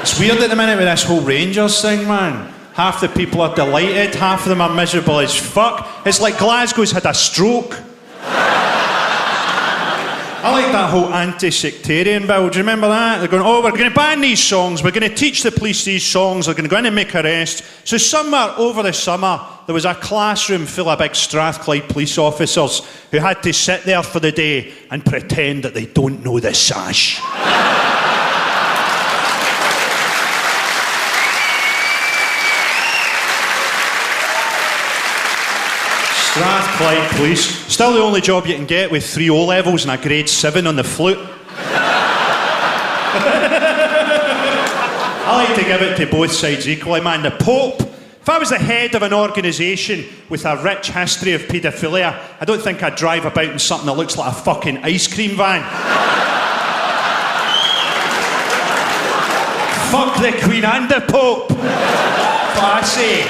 It's weird at the minute with this whole Rangers thing, man. Half the people are delighted, half of them are miserable as fuck. It's like Glasgow's had a stroke. I like that whole anti-sectarian bill. Do you remember that? They're going, oh, we're going to ban these songs. We're going to teach the police these songs. They're going to go in and make arrests. So somewhere over the summer, there was a classroom full of big Strathclyde police officers who had to sit there for the day and pretend that they don't know the sash. Strathclyde Police. Still the only job you can get with 3 O-levels and a grade 7 on the flute. I like to give it to both sides equally, man. The Pope, if I was the head of an organisation with a rich history of paedophilia, I don't think I'd drive about in something that looks like a fucking ice cream van. Fuck the Queen and the Pope. That's what I say.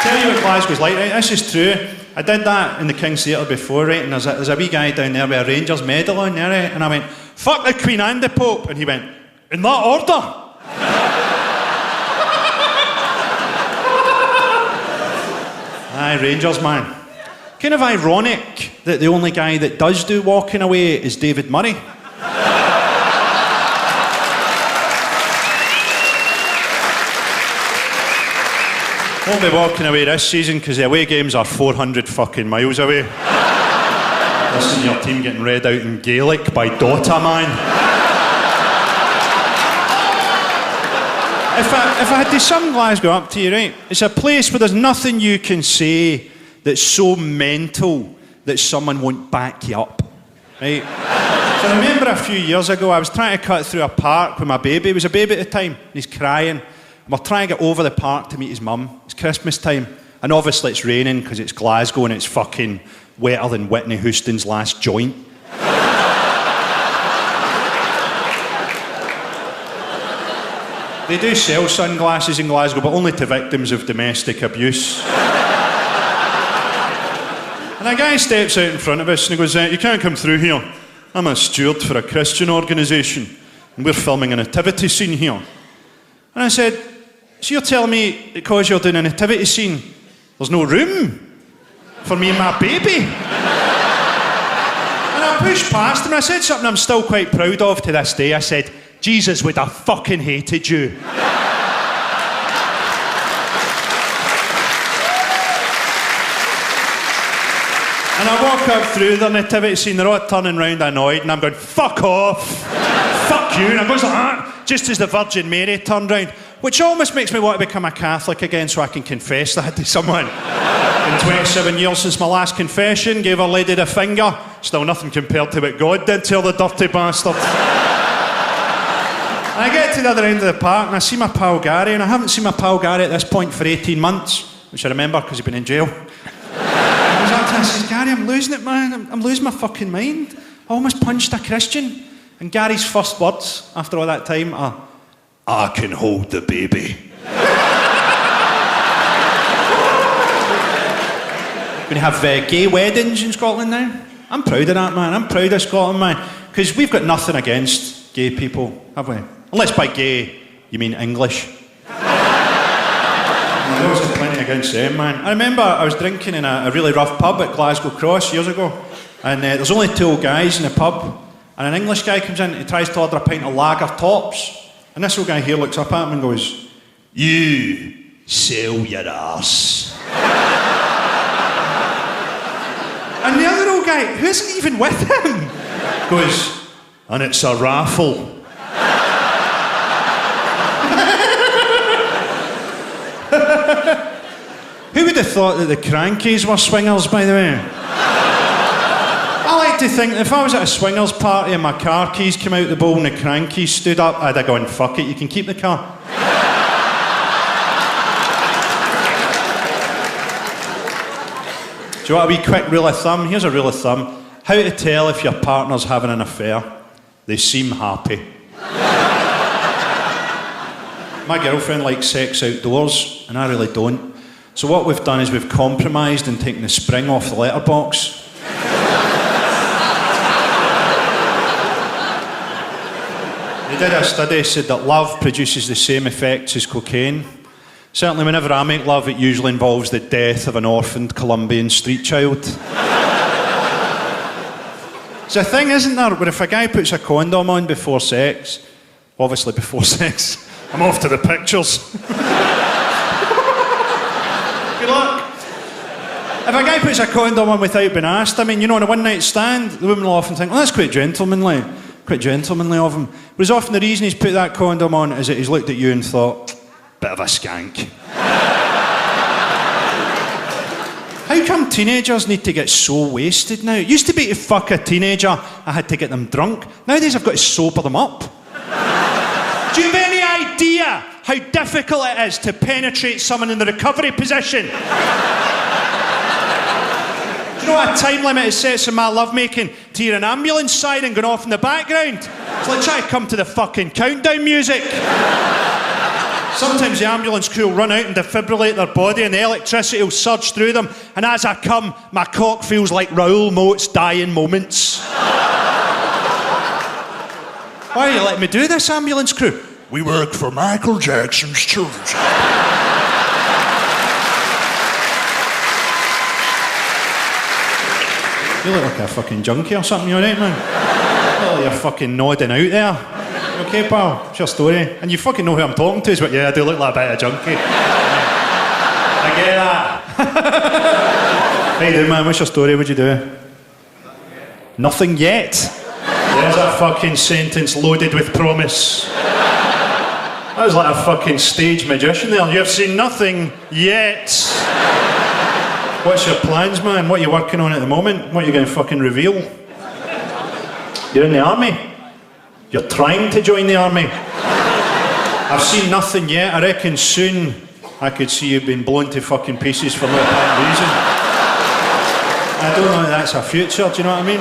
Tell you what Glasgow's like, right? This is true. I did that in the King's Theatre before, right? And there's a wee guy down there with a Rangers medal on there, right? And I went, fuck the Queen and the Pope. And he went, in that order? Aye, Rangers, man. Kind of ironic that the only guy that does do walking away is David Murray. Won't be walking away this season because the away games are 400 fucking miles away. Listen to your team getting read out in Gaelic by Dota, man. If I had to sum Glasgow up to you, right, it's a place where there's nothing you can say that's so mental that someone won't back you up, right? So I remember a few years ago, I was trying to cut through a park with my baby. He was a baby at the time, and he's crying. We're trying to get over the park to meet his mum. It's Christmas time. And obviously it's raining because it's Glasgow and it's fucking wetter than Whitney Houston's last joint. They do sell sunglasses in Glasgow, but only to victims of domestic abuse. And a guy steps out in front of us and he goes, you can't come through here. I'm a steward for a Christian organisation and we're filming a nativity scene here. And I said, so you're telling me because you're doing a nativity scene, there's no room for me and my baby? And I pushed past him and I said something I'm still quite proud of to this day. I said, Jesus would have fucking hated you. And I walk up through the nativity scene, they're all turning round annoyed, and I'm going, fuck off, fuck you. And I goes like that, just as the Virgin Mary turned round, which almost makes me want to become a Catholic again so I can confess that to someone. In 27 years since my last confession, gave Our Lady the finger, still nothing compared to what God did to the dirty bastard. And I get to the other end of the park and I see my pal Gary, and I haven't seen my pal Gary at this point for 18 months, which I remember because he'd been in jail. I says, Gary, I'm losing it, man. I'm losing my fucking mind. I almost punched a Christian. And Gary's first words after all that time are, I can hold the baby. We're going to have gay weddings in Scotland now. I'm proud of that, man. I'm proud of Scotland, man. Because we've got nothing against gay people, have we? Unless by gay, you mean English. There was plenty against them, man. I remember I was drinking in a really rough pub at Glasgow Cross years ago, and there's only 2 old guys in the pub, and an English guy comes in, he tries to order a pint of lager tops, and this old guy here looks up at him and goes, you sell your arse. And the other old guy, who isn't even with him, goes, and it's a raffle. Who would have thought that the Crankies were swingers, by the way? I like to think that if I was at a swingers party and my car keys came out the bowl and the Crankies stood up, I'd have gone, fuck it, you can keep the car. Do you want a wee quick rule of thumb? Here's a rule of thumb. How to tell if your partner's having an affair. They seem happy. My girlfriend likes sex outdoors, and I really don't. So what we've done is we've compromised and taken the spring off the letterbox. They did a study, said that love produces the same effects as cocaine. Certainly whenever I make love, it usually involves the death of an orphaned Colombian street child. It's a thing, isn't there, where if a guy puts a condom on before sex, obviously before sex, I'm off to the pictures. Good luck. If a guy puts a condom on without being asked, I mean, you know, on a one-night stand, the women will often think, oh, that's quite gentlemanly of him. Whereas often the reason he's put that condom on is that he's looked at you and thought, bit of a skank. How come teenagers need to get so wasted now? It used to be to fuck a teenager, I had to get them drunk. Nowadays I've got to sober them up. Do you have any idea how difficult it is to penetrate someone in the recovery position? Do you know what a time limit it sets in my lovemaking to hear an ambulance siren going off in the background? It's like trying to come to the fucking countdown music. Sometimes the ambulance crew will run out and defibrillate their body and the electricity will surge through them, and as I come, my cock feels like Raoul Moat's dying moments. Why are you letting me do this, ambulance crew? We work for Michael Jackson's children's. You look like a fucking junkie or something, you alright, man? You look like you're fucking nodding out there. Okay, pal, it's your story. And you fucking know who I'm talking to, is what, yeah, I do look like a bit of a junkie. I get that. How you doing, man? What's your story? What'd you do? Nothing yet. There's a fucking sentence loaded with promise. That was like a fucking stage magician there. You've seen nothing yet. What's your plans, man? What are you working on at the moment? What are you going to fucking reveal? You're in the army. You're trying to join the army. I've seen nothing yet. I reckon soon I could see you being blown to fucking pieces for no apparent reason. I don't know if that's a future, do you know what I mean?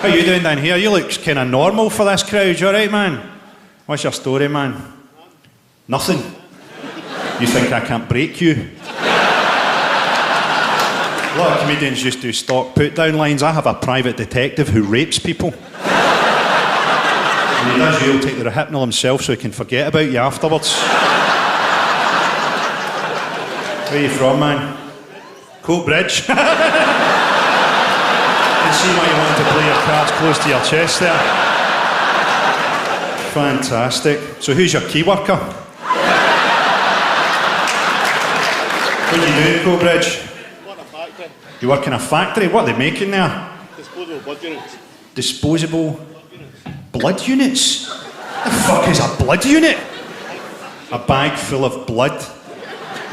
How you doing down here? You look kind of normal for this crowd. You alright, man? What's your story, man? Nothing. You think I can't break you? A lot of comedians just do stock put-down lines. I have a private detective who rapes people. And he does, he'll take the Rohypnol himself so he can forget about you afterwards. Where are you from, man? Coatbridge. I can see why you want to play your cards close to your chest there. Fantastic. So who's your key worker? What do you do in Coatbridge? You work in a factory? What are they making there? Disposable blood units. Disposable blood units? The fuck is a blood unit? A bag full of blood?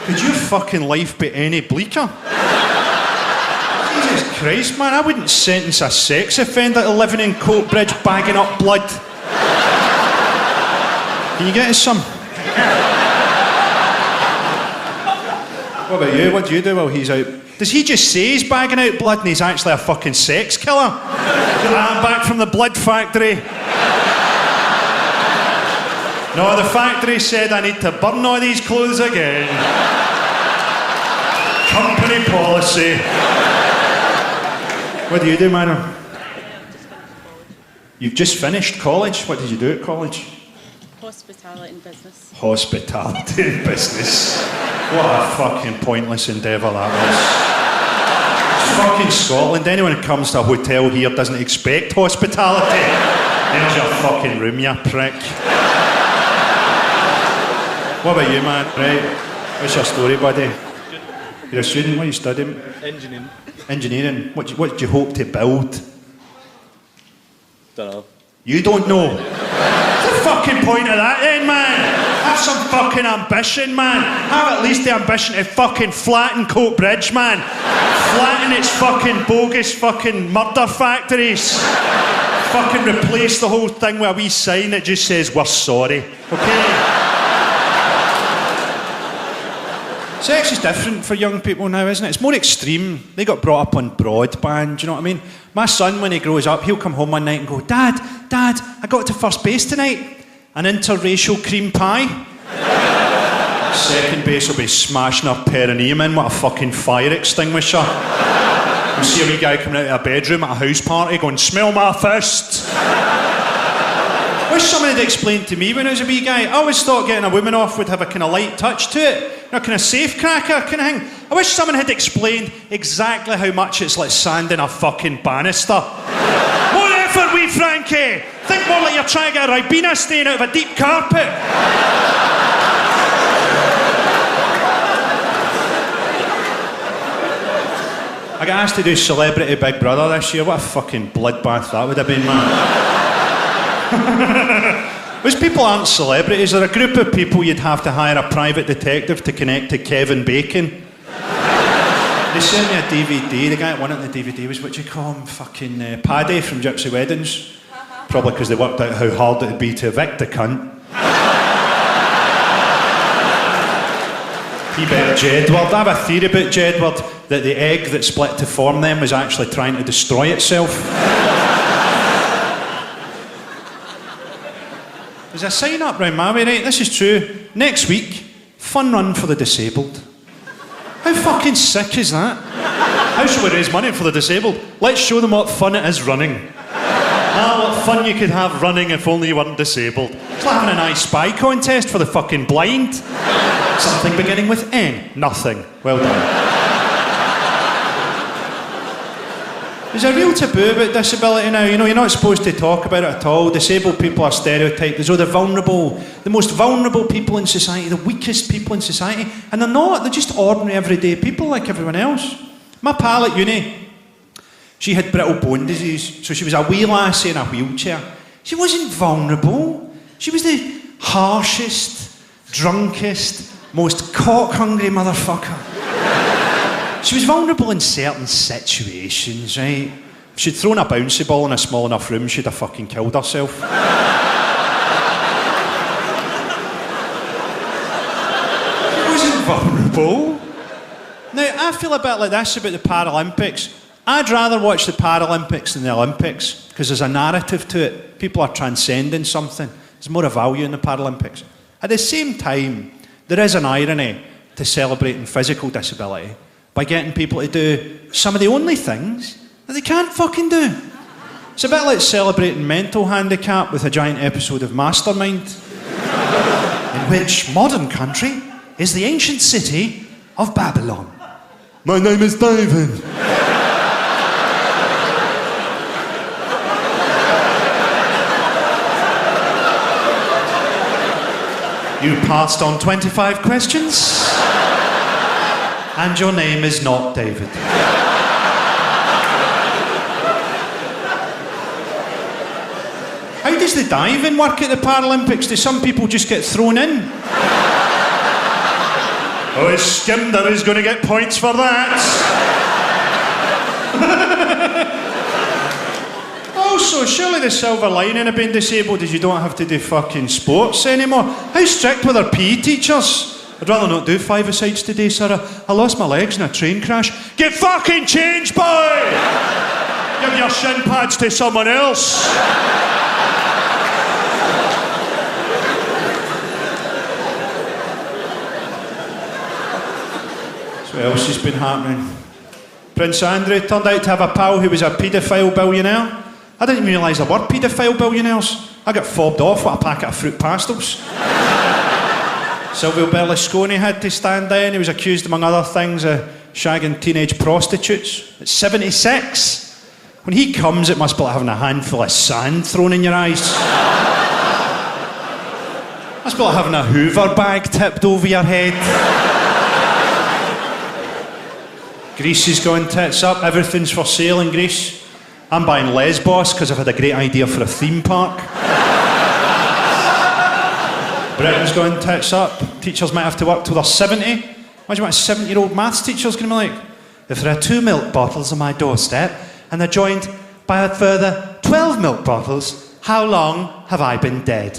Could your fucking life be any bleaker? Jesus Christ, man, I wouldn't sentence a sex offender to living in Coatbridge bagging up blood. Can you get us some? What about you? What do you do while he's out? Does he just say he's bagging out blood and he's actually a fucking sex killer? I'm back from the blood factory. No, the factory said I need to burn all these clothes again. Company policy. What do you do, man? You've just finished college. What did you do at college? Hospitality and business. Hospitality and business. What a fucking pointless endeavour that was. It's fucking Scotland. Anyone who comes to a hotel here doesn't expect hospitality. There's your fucking room, you prick. What about you, man? Right. What's your story, buddy? You're a student. What are you studying? Engineering. Engineering. What do you hope to build? Don't know. You don't know. What's the fucking point of that then, man? Have some fucking ambition, man. Have at least the ambition to fucking flatten Coatbridge, man. Flatten its fucking bogus fucking murder factories. Fucking replace the whole thing with a wee sign that just says, we're sorry. Okay? Sex is different for young people now, isn't it? It's more extreme. They got brought up on broadband, do you know what I mean? My son, when he grows up, he'll come home one night and go, Dad, I got to first base tonight. An interracial cream pie. Second base will be smashing a perineum in with a fucking fire extinguisher. You see a wee guy coming out of a bedroom at a house party going, smell my fist. I wish someone had explained to me when I was a wee guy. I always thought getting a woman off would have a kind of light touch to it. A kind of safe cracker kind of thing. I wish someone had explained exactly how much it's like sanding a fucking banister. More effort, wee Frankie! Think more like you're trying to get a Ribena stain out of a deep carpet. I got asked to do Celebrity Big Brother this year. What a fucking bloodbath that would have been, man. Most people aren't celebrities. They're a group of people you'd have to hire a private detective to connect to Kevin Bacon. They sent me a DVD. The guy that won it in the DVD was, what do you call him? Fucking Paddy from Gypsy Weddings. Probably because they worked out how hard it would be to evict the cunt. He bet Jedward. I have a theory about Jedward, that the egg that split to form them was actually trying to destroy itself. There's a sign up round my way, right? This is true. Next week, fun run for the disabled. How fucking sick is that? How shall we raise money for the disabled? Let's show them what fun it is running. What fun you could have running if only you weren't disabled. It's like having an I Spy contest for the fucking blind. Something beginning with N. Nothing. Well done. There's a real taboo about disability now. You know, you're not supposed to talk about it at all. Disabled people are stereotyped as though they're vulnerable, the most vulnerable people in society, the weakest people in society. And they're not. They're just ordinary, everyday people like everyone else. My pal at uni, she had brittle bone disease, so she was a wee lassie in a wheelchair. She wasn't vulnerable. She was the harshest, drunkest, most cock-hungry motherfucker. She was vulnerable in certain situations, right? If she'd thrown a bouncy ball in a small enough room, she'd have fucking killed herself. She wasn't vulnerable. Now, I feel a bit like this about the Paralympics. I'd rather watch the Paralympics than the Olympics, because there's a narrative to it. People are transcending something. There's more of value in the Paralympics. At the same time, there is an irony to celebrating physical disability by getting people to do some of the only things that they can't fucking do. It's a bit like celebrating mental handicap with a giant episode of Mastermind, in which modern country is the ancient city of Babylon. My name is David. You passed on 25 questions, and your name is not David. How does the diving work at the Paralympics? Do some people just get thrown in? Oh, Skimder is going to get points for that. Also, surely the silver lining of being disabled is you don't have to do fucking sports anymore. How strict were their PE teachers? I'd rather not do five-a-sides today, sir. I lost my legs in a train crash. Get fucking changed, boy! Give your shin pads to someone else. So what else has been happening? Prince Andrew turned out to have a pal who was a paedophile billionaire. I didn't even realise there were paedophile billionaires. I got fobbed off with a packet of fruit pastels. Silvio Berlusconi had to stand in. He was accused, among other things, of shagging teenage prostitutes. At 76. When he comes, it must be like having a handful of sand thrown in your eyes. Must be like having a Hoover bag tipped over your head. Greece is going tits up. Everything's for sale in Greece. I'm buying Lesbos because I've had a great idea for a theme park. Britain's going tits up. Teachers might have to work till they're 70. Imagine what a 70-year-old maths teacher's going to be like. If there are 2 milk bottles on my doorstep and they're joined by a further 12 milk bottles, how long have I been dead?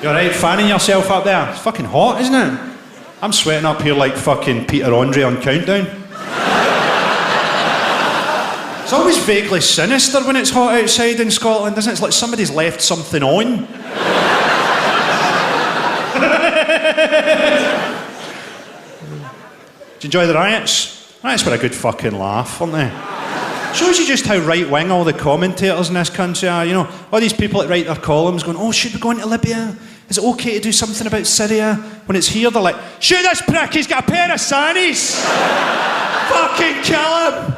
You're right, fanning yourself up there. It's fucking hot, isn't it? I'm sweating up here like fucking Peter Andre on Countdown. It's always vaguely sinister when it's hot outside in Scotland, isn't it? It's like somebody's left something on. Did you enjoy the riots? Riots were a good fucking laugh, weren't they? Shows you just how right-wing all the commentators in this country are. You know, all these people that write their columns going, oh, should we go into Libya? Is it okay to do something about Syria? When it's here, they're like, shoot this prick, he's got a pair of sannies! Fucking kill him!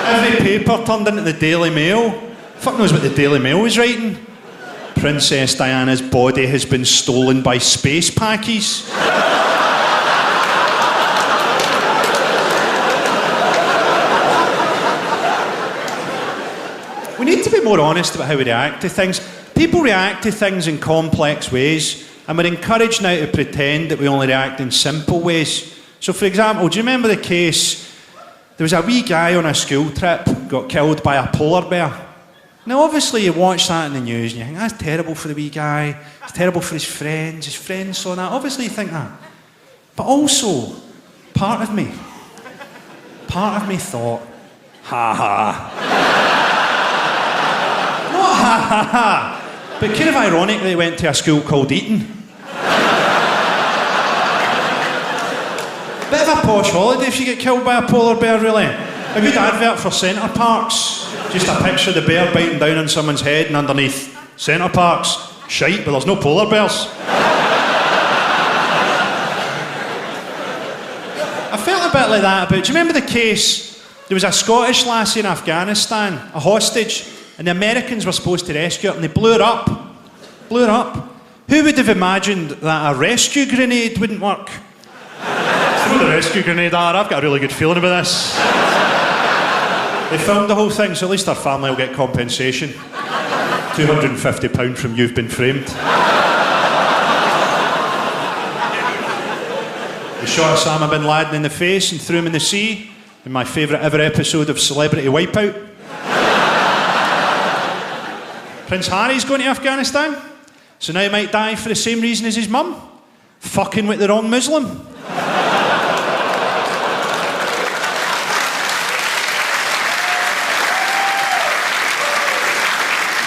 Every paper turned into the Daily Mail. Fuck knows what the Daily Mail was writing. Princess Diana's body has been stolen by space packies. We need to be more honest about how we react to things. People react to things in complex ways, and we're encouraged now to pretend that we only react in simple ways. So, for example, do you remember the case? There was a wee guy on a school trip, got killed by a polar bear. Now, obviously, you watch that in the news and you think, that's terrible for the wee guy, it's terrible for his friends saw that. Obviously, you think that. But also, part of me thought, ha ha. Not ha ha ha. But kind of ironic that he went to a school called Eton. Bit of a posh holiday if you get killed by a polar bear, really. A good advert for Centre Parks. Just a picture of the bear biting down on someone's head and underneath, Centre Parks. Shite, but there's no polar bears. I felt a bit like that about, do you remember the case? There was a Scottish lassie in Afghanistan, a hostage, and the Americans were supposed to rescue her, and they blew her up. Blew her up. Who would have imagined that a rescue grenade wouldn't work? Throw the rescue grenade at her, I've got a really good feeling about this. They filmed the whole thing, so at least her family will get compensation. £250 from You've Been Framed. They shot Osama bin Laden in the face and threw him in the sea in my favourite ever episode of Celebrity Wipeout. Prince Harry's going to Afghanistan, so now he might die for the same reason as his mum. Fucking with the wrong Muslim.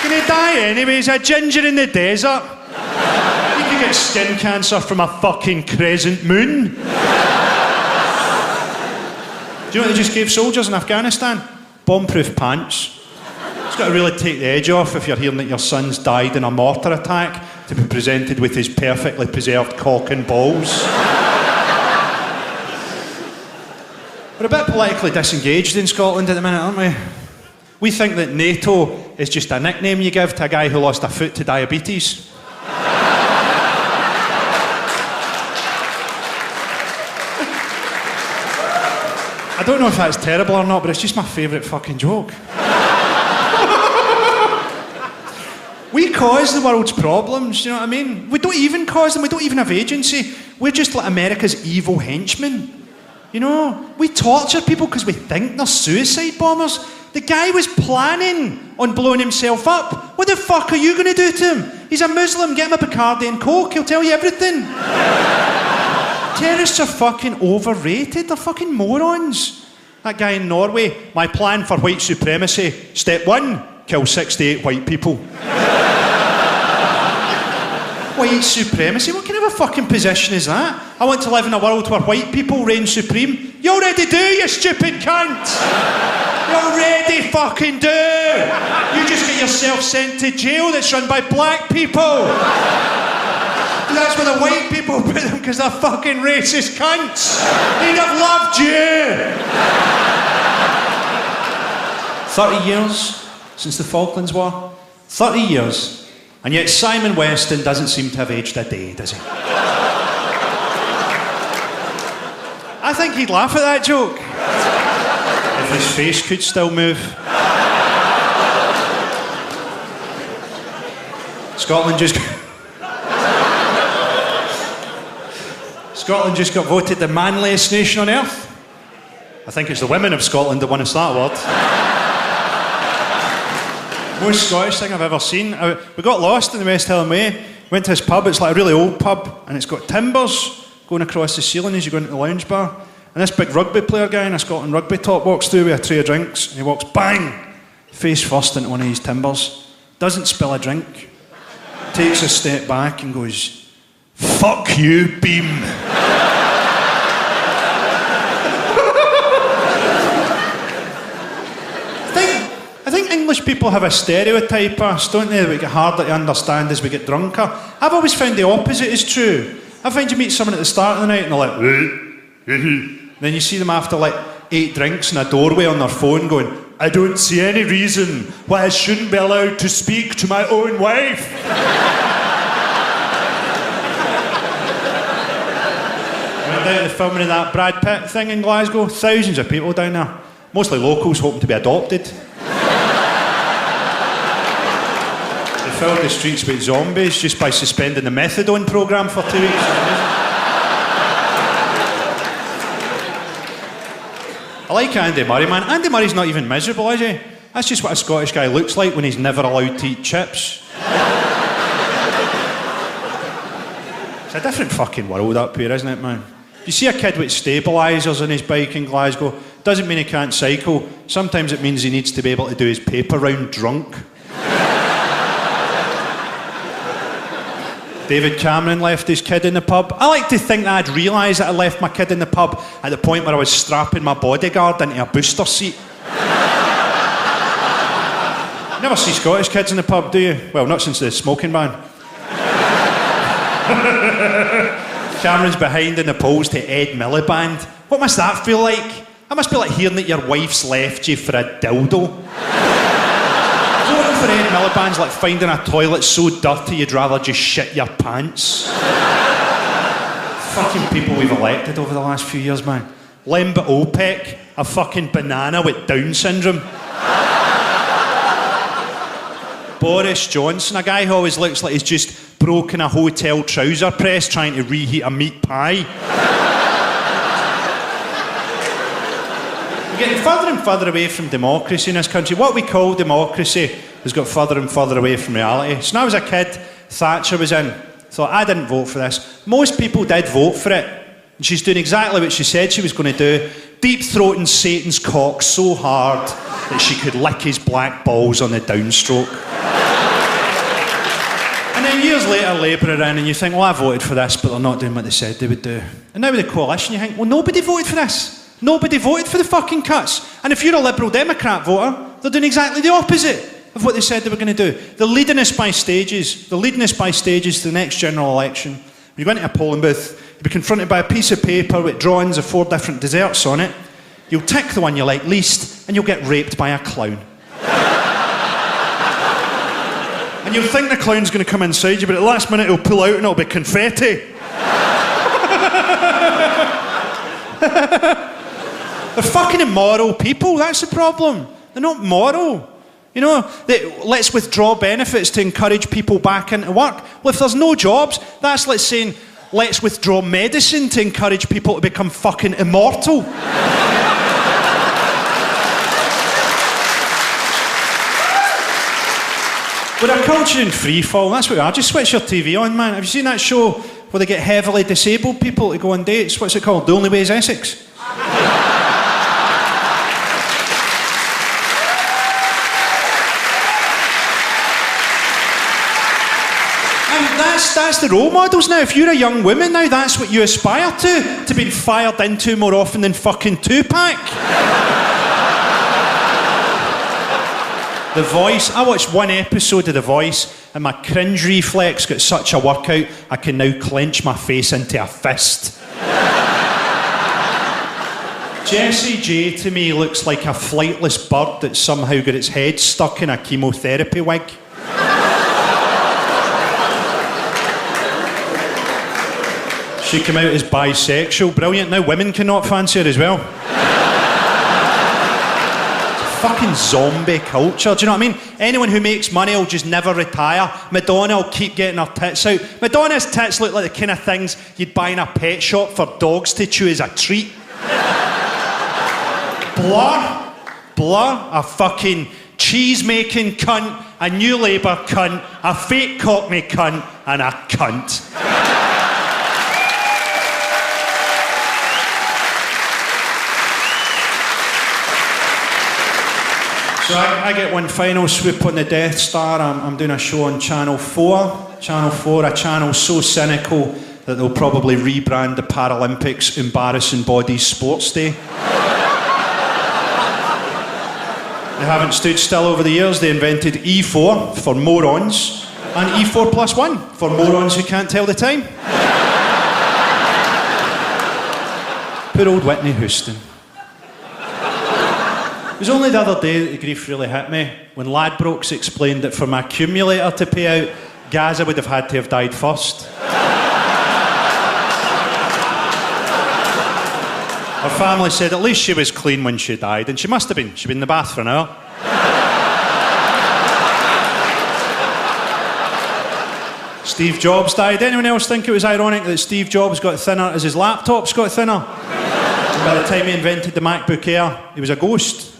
Gonna die anyway, he's a ginger in the desert. You could get skin cancer from a fucking crescent moon. Do you know what they just gave soldiers in Afghanistan? Bomb-proof pants. It's got to really take the edge off if you're hearing that your son's died in a mortar attack to be presented with his perfectly preserved cock and balls. We're a bit politically disengaged in Scotland at the minute, aren't we? We think that NATO is just a nickname you give to a guy who lost a foot to diabetes. I don't know if that's terrible or not, but it's just my favourite fucking joke. We cause the world's problems, you know what I mean? We don't even cause them, we don't even have agency. We're just like America's evil henchmen. You know, we torture people because we think they're suicide bombers. The guy was planning on blowing himself up. What the fuck are you going to do to him? He's a Muslim, get him a Bacardi and Coke, he'll tell you everything. Terrorists are fucking overrated, they're fucking morons. That guy in Norway, my plan for white supremacy, step 1, kill 68 white people. White supremacy? What kind of a fucking position is that? I want to live in a world where white people reign supreme. You already do, you stupid cunt! You already fucking do! You just get yourself sent to jail that's run by black people! That's where the white people put them because they're fucking racist cunts! They'd have loved you! 30 years since the Falklands War. 30 years. And yet Simon Weston doesn't seem to have aged a day, does he? I think he'd laugh at that joke. If his face could still move. Scotland just got voted the manliest nation on earth. I think it's the women of Scotland that won us that award. Most Scottish thing I've ever seen. We got lost in the West Highland Way, went to this pub, it's like a really old pub, and it's got timbers going across the ceiling as you go into the lounge bar. And this big rugby player guy in a Scotland rugby top walks through with a tray of drinks, and he walks bang, face first into one of these timbers, doesn't spill a drink, takes a step back and goes, "Fuck you, Beam." English people have a stereotype of us, don't they, that we get harder to understand as we get drunker. I've always found the opposite is true. I find you meet someone at the start of the night and they're like, then you see them after like 8 drinks in a doorway on their phone going, I don't see any reason why I shouldn't be allowed to speak to my own wife. Went down to the filming of that Brad Pitt thing in Glasgow. Thousands of people down there. Mostly locals hoping to be adopted. They filled the streets with zombies just by suspending the methadone programme for 2 weeks. I like Andy Murray, man. Andy Murray's not even miserable, is he? That's just what a Scottish guy looks like when he's never allowed to eat chips. It's a different fucking world up here, isn't it, man? You see a kid with stabilisers on his bike in Glasgow, doesn't mean he can't cycle. Sometimes it means he needs to be able to do his paper round drunk. David Cameron left his kid in the pub. I like to think that I'd realise that I left my kid in the pub at the point where I was strapping my bodyguard into a booster seat. You never see Scottish kids in the pub, do you? Well, not since the smoking ban. Cameron's behind in the polls to Ed Miliband. What must that feel like? That must be like hearing that your wife's left you for a dildo. Voting for Ed Miliband's like finding a toilet so dirty you'd rather just shit your pants. Fucking people we've elected over the last few years, man. Lemba Opek, a fucking banana with Down syndrome. Boris Johnson, a guy who always looks like he's just broken a hotel trouser press trying to reheat a meat pie. We're getting further and further away from democracy in this country. What we call democracy has got further and further away from reality. So when I was a kid, Thatcher was in. Thought, I didn't vote for this. Most people did vote for it. And she's doing exactly what she said she was going to do. Deep-throating Satan's cock so hard that she could lick his black balls on the downstroke. And then years later, Labour are in and you think, well, I voted for this, but they're not doing what they said they would do. And now with the coalition, you think, well, nobody voted for this. Nobody voted for the fucking cuts. And if you're a Liberal Democrat voter, they're doing exactly the opposite of what they said they were going to do. They're leading us by stages. They're leading us by stages to the next general election. When you go into a polling booth, you'll be confronted by a piece of paper with drawings of 4 different desserts on it. You'll tick the one you like least, and you'll get raped by a clown. And you'll think the clown's going to come inside you, but at the last minute he'll pull out and it'll be confetti. They're fucking immoral people, that's the problem. They're not moral. You know, let's withdraw benefits to encourage people back into work. Well, if there's no jobs, that's like saying, let's withdraw medicine to encourage people to become fucking immortal. We're a culture in free fall, that's what we are. Just switch your TV on, man. Have you seen that show where they get heavily disabled people to go on dates? What's it called? The Only Way is Essex? That's the role models now. If you're a young woman now, that's what you aspire to be fired into more often than fucking Tupac. The Voice. I watched one episode of The Voice and my cringe reflex got such a workout I can now clench my face into a fist. Jessie J to me looks like a flightless bird that's somehow got its head stuck in a chemotherapy wig. She came out as bisexual. Brilliant. Now women cannot fancy her as well. Fucking zombie culture, do you know what I mean? Anyone who makes money will just never retire. Madonna will keep getting her tits out. Madonna's tits look like the kind of things you'd buy in a pet shop for dogs to chew as a treat. Blur, a fucking cheese-making cunt, a New Labour cunt, a fake Cockney cunt, and a cunt. So I get one final swoop on the Death Star. I'm doing a show on Channel 4. Channel 4, a channel so cynical that they'll probably rebrand the Paralympics Embarrassing Bodies Sports Day. They haven't stood still over the years. They invented E4 for morons and E4+1 for morons who can't tell the time. Poor old Whitney Houston. It was only the other day that the grief really hit me when Ladbrokes explained that for my accumulator to pay out, Gaza would have had to have died first. Her family said at least she was clean when she died, and she must have been. She'd been in the bath for an hour. Steve Jobs died. Anyone else think it was ironic that Steve Jobs got thinner as his laptops got thinner? And by the time he invented the MacBook Air, he was a ghost.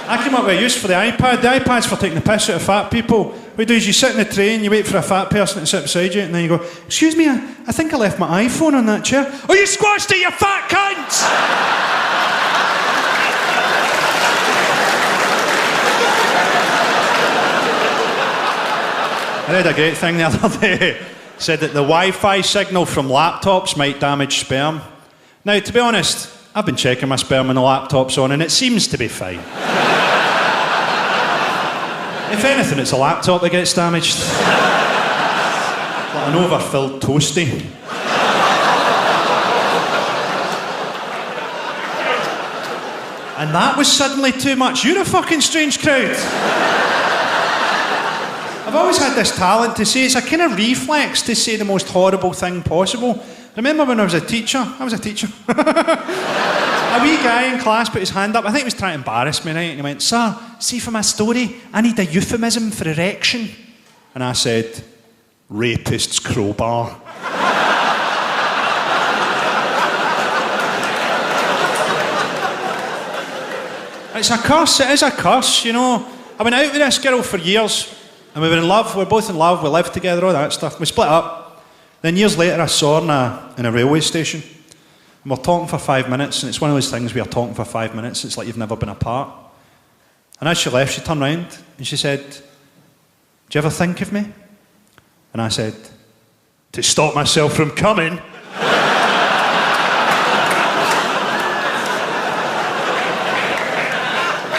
I came up with a use for the iPad. The iPad's for taking the piss out of fat people. What you do is you sit in the train, you wait for a fat person to sit beside you, and then you go, excuse me, I think I left my iPhone on that chair. Oh, you squashed it, you fat cunt! I read a great thing the other day. Said that the Wi-Fi signal from laptops might damage sperm. Now, to be honest, I've been checking my sperm when the laptop's on, and it seems to be fine. If anything, it's a laptop that gets damaged. Like an overfilled toasty. And that was suddenly too much. You're a fucking strange crowd. I've always had this talent to say, it's a kind of reflex to say the most horrible thing possible. Remember when I was a teacher? A wee guy in class put his hand up. I think he was trying to embarrass me, right? And he went, sir, see for my story, I need a euphemism for erection. And I said, rapist's crowbar. It's a curse, it is a curse, you know. I went out with this girl for years, and we were in love, we were both in love, we lived together, all that stuff. We split up. Then years later I saw her in a railway station. And we're talking for 5 minutes, and it's one of those things where you're talking for 5 minutes, it's like you've never been apart. And as she left, she turned round and she said, do you ever think of me? And I said, to stop myself from coming.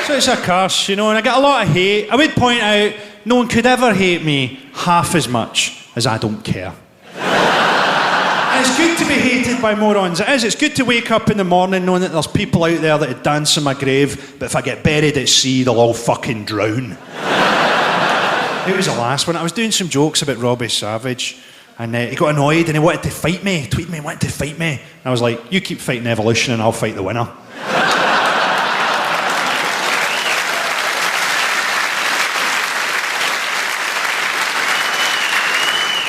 So it's a curse, you know, and I get a lot of hate. I would point out, no one could ever hate me half as much as I don't care. And it's good to be hated by morons. It is. It's good to wake up in the morning knowing that there's people out there that would dance in my grave, but if I get buried at sea, they'll all fucking drown. It was the last one. I was doing some jokes about Robbie Savage, and he got annoyed and he wanted to fight me, tweet me, wanted to fight me. And I was like, you keep fighting evolution and I'll fight the winner.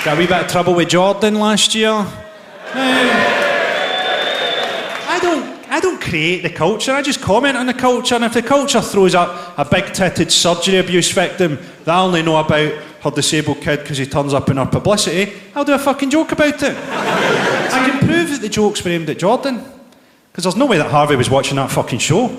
Got a wee bit of trouble with Jordan last year. I don't create the culture, I just comment on the culture, and if the culture throws up a big-titted surgery abuse victim that I only know about her disabled kid because he turns up in her publicity, I'll do a fucking joke about it. I can prove that the jokes were aimed at Jordan, because there's no way that Harvey was watching that fucking show.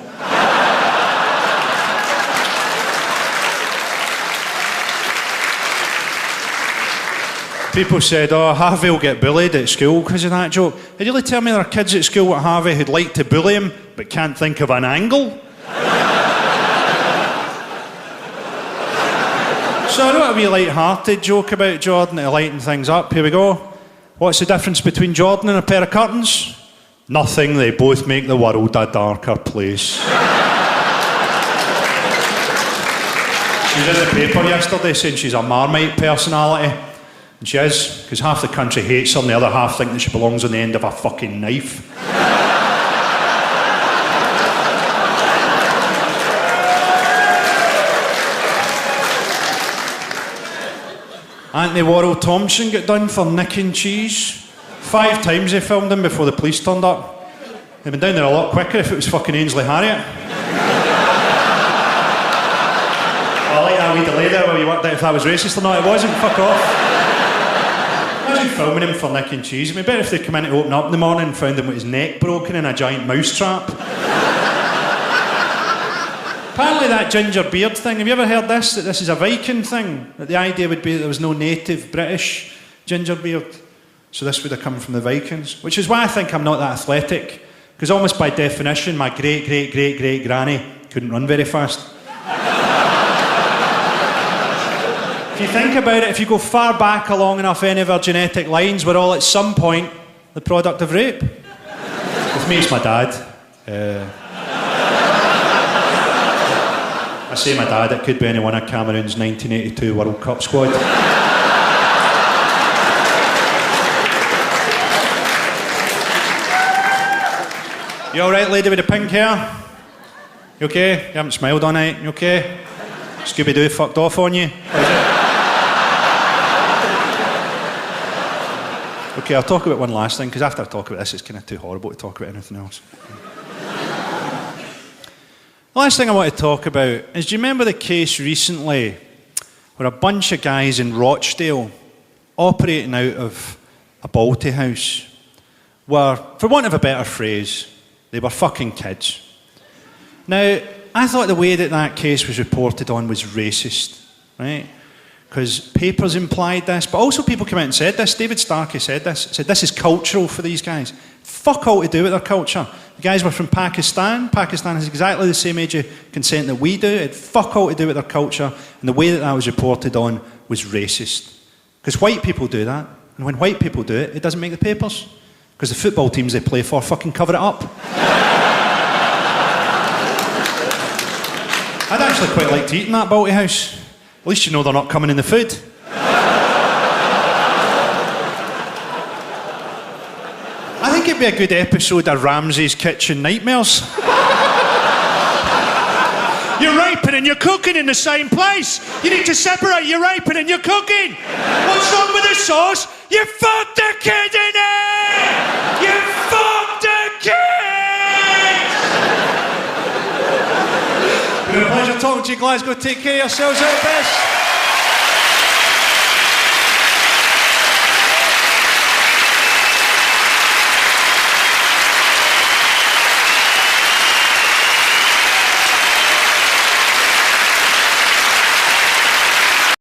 People said, oh, Harvey will get bullied at school because of that joke. Did you really tell me there are kids at school at Harvey who'd like to bully him but can't think of an angle? So I wrote a wee light-hearted joke about Jordan to lighten things up. Here we go. What's the difference between Jordan and a pair of curtains? Nothing. They both make the world a darker place. She was in the paper yesterday saying she's a Marmite personality. And she is, because half the country hates her and the other half think that she belongs on the end of a fucking knife. Anthony Warrell Thompson got done for nicking cheese. 5 times they filmed him before the police turned up. They'd been down there a lot quicker if it was fucking Ainsley Harriott. I like that wee delay there where you worked out if that was racist or not. It wasn't, fuck off. Imagine filming him for nicking cheese. It'd be better if they'd come in to open up in the morning and found him with his neck broken in a giant mousetrap. Apparently that ginger beard thing, have you ever heard this? That this is a Viking thing? That the idea would be that there was no native British ginger beard. So this would have come from the Vikings. Which is why I think I'm not that athletic. Because almost by definition, my great-great-great-great granny couldn't run very fast. If you think about it, if you go far back along enough any of our genetic lines, we're all at some point the product of rape. With me, it's my dad. I say my dad, it could be any one of Cameroon's 1982 World Cup squad. You alright, lady with the pink hair? You okay? You haven't smiled all night, you okay? Scooby-Doo fucked off on you? Okay, I'll talk about one last thing, because after I talk about this, it's kind of too horrible to talk about anything else. The last thing I want to talk about is, do you remember the case recently where a bunch of guys in Rochdale, operating out of a Balti house, were, for want of a better phrase, they were fucking kids. Now, I thought the way that that case was reported on was racist, right? Because papers implied this, but also people came out and said this. David Starkey said this is cultural for these guys. Fuck all to do with their culture. The guys were from Pakistan. Pakistan has exactly the same age of consent that we do. It had fuck all to do with their culture, and the way that that was reported on was racist. Because white people do that, and when white people do it, it doesn't make the papers. Because the football teams they play for fucking cover it up. I'd actually quite like to eat in that Balti house. At least you know they're not coming in the food. I think it'd be a good episode of Ramsay's Kitchen Nightmares. You're raping and you're cooking in the same place. You need to separate your raping and your cooking. What's wrong with the sauce? You fucked the kid in it! You fucked the kid! Been a pleasure talking to you, Glasgow. Take care of yourselves out best.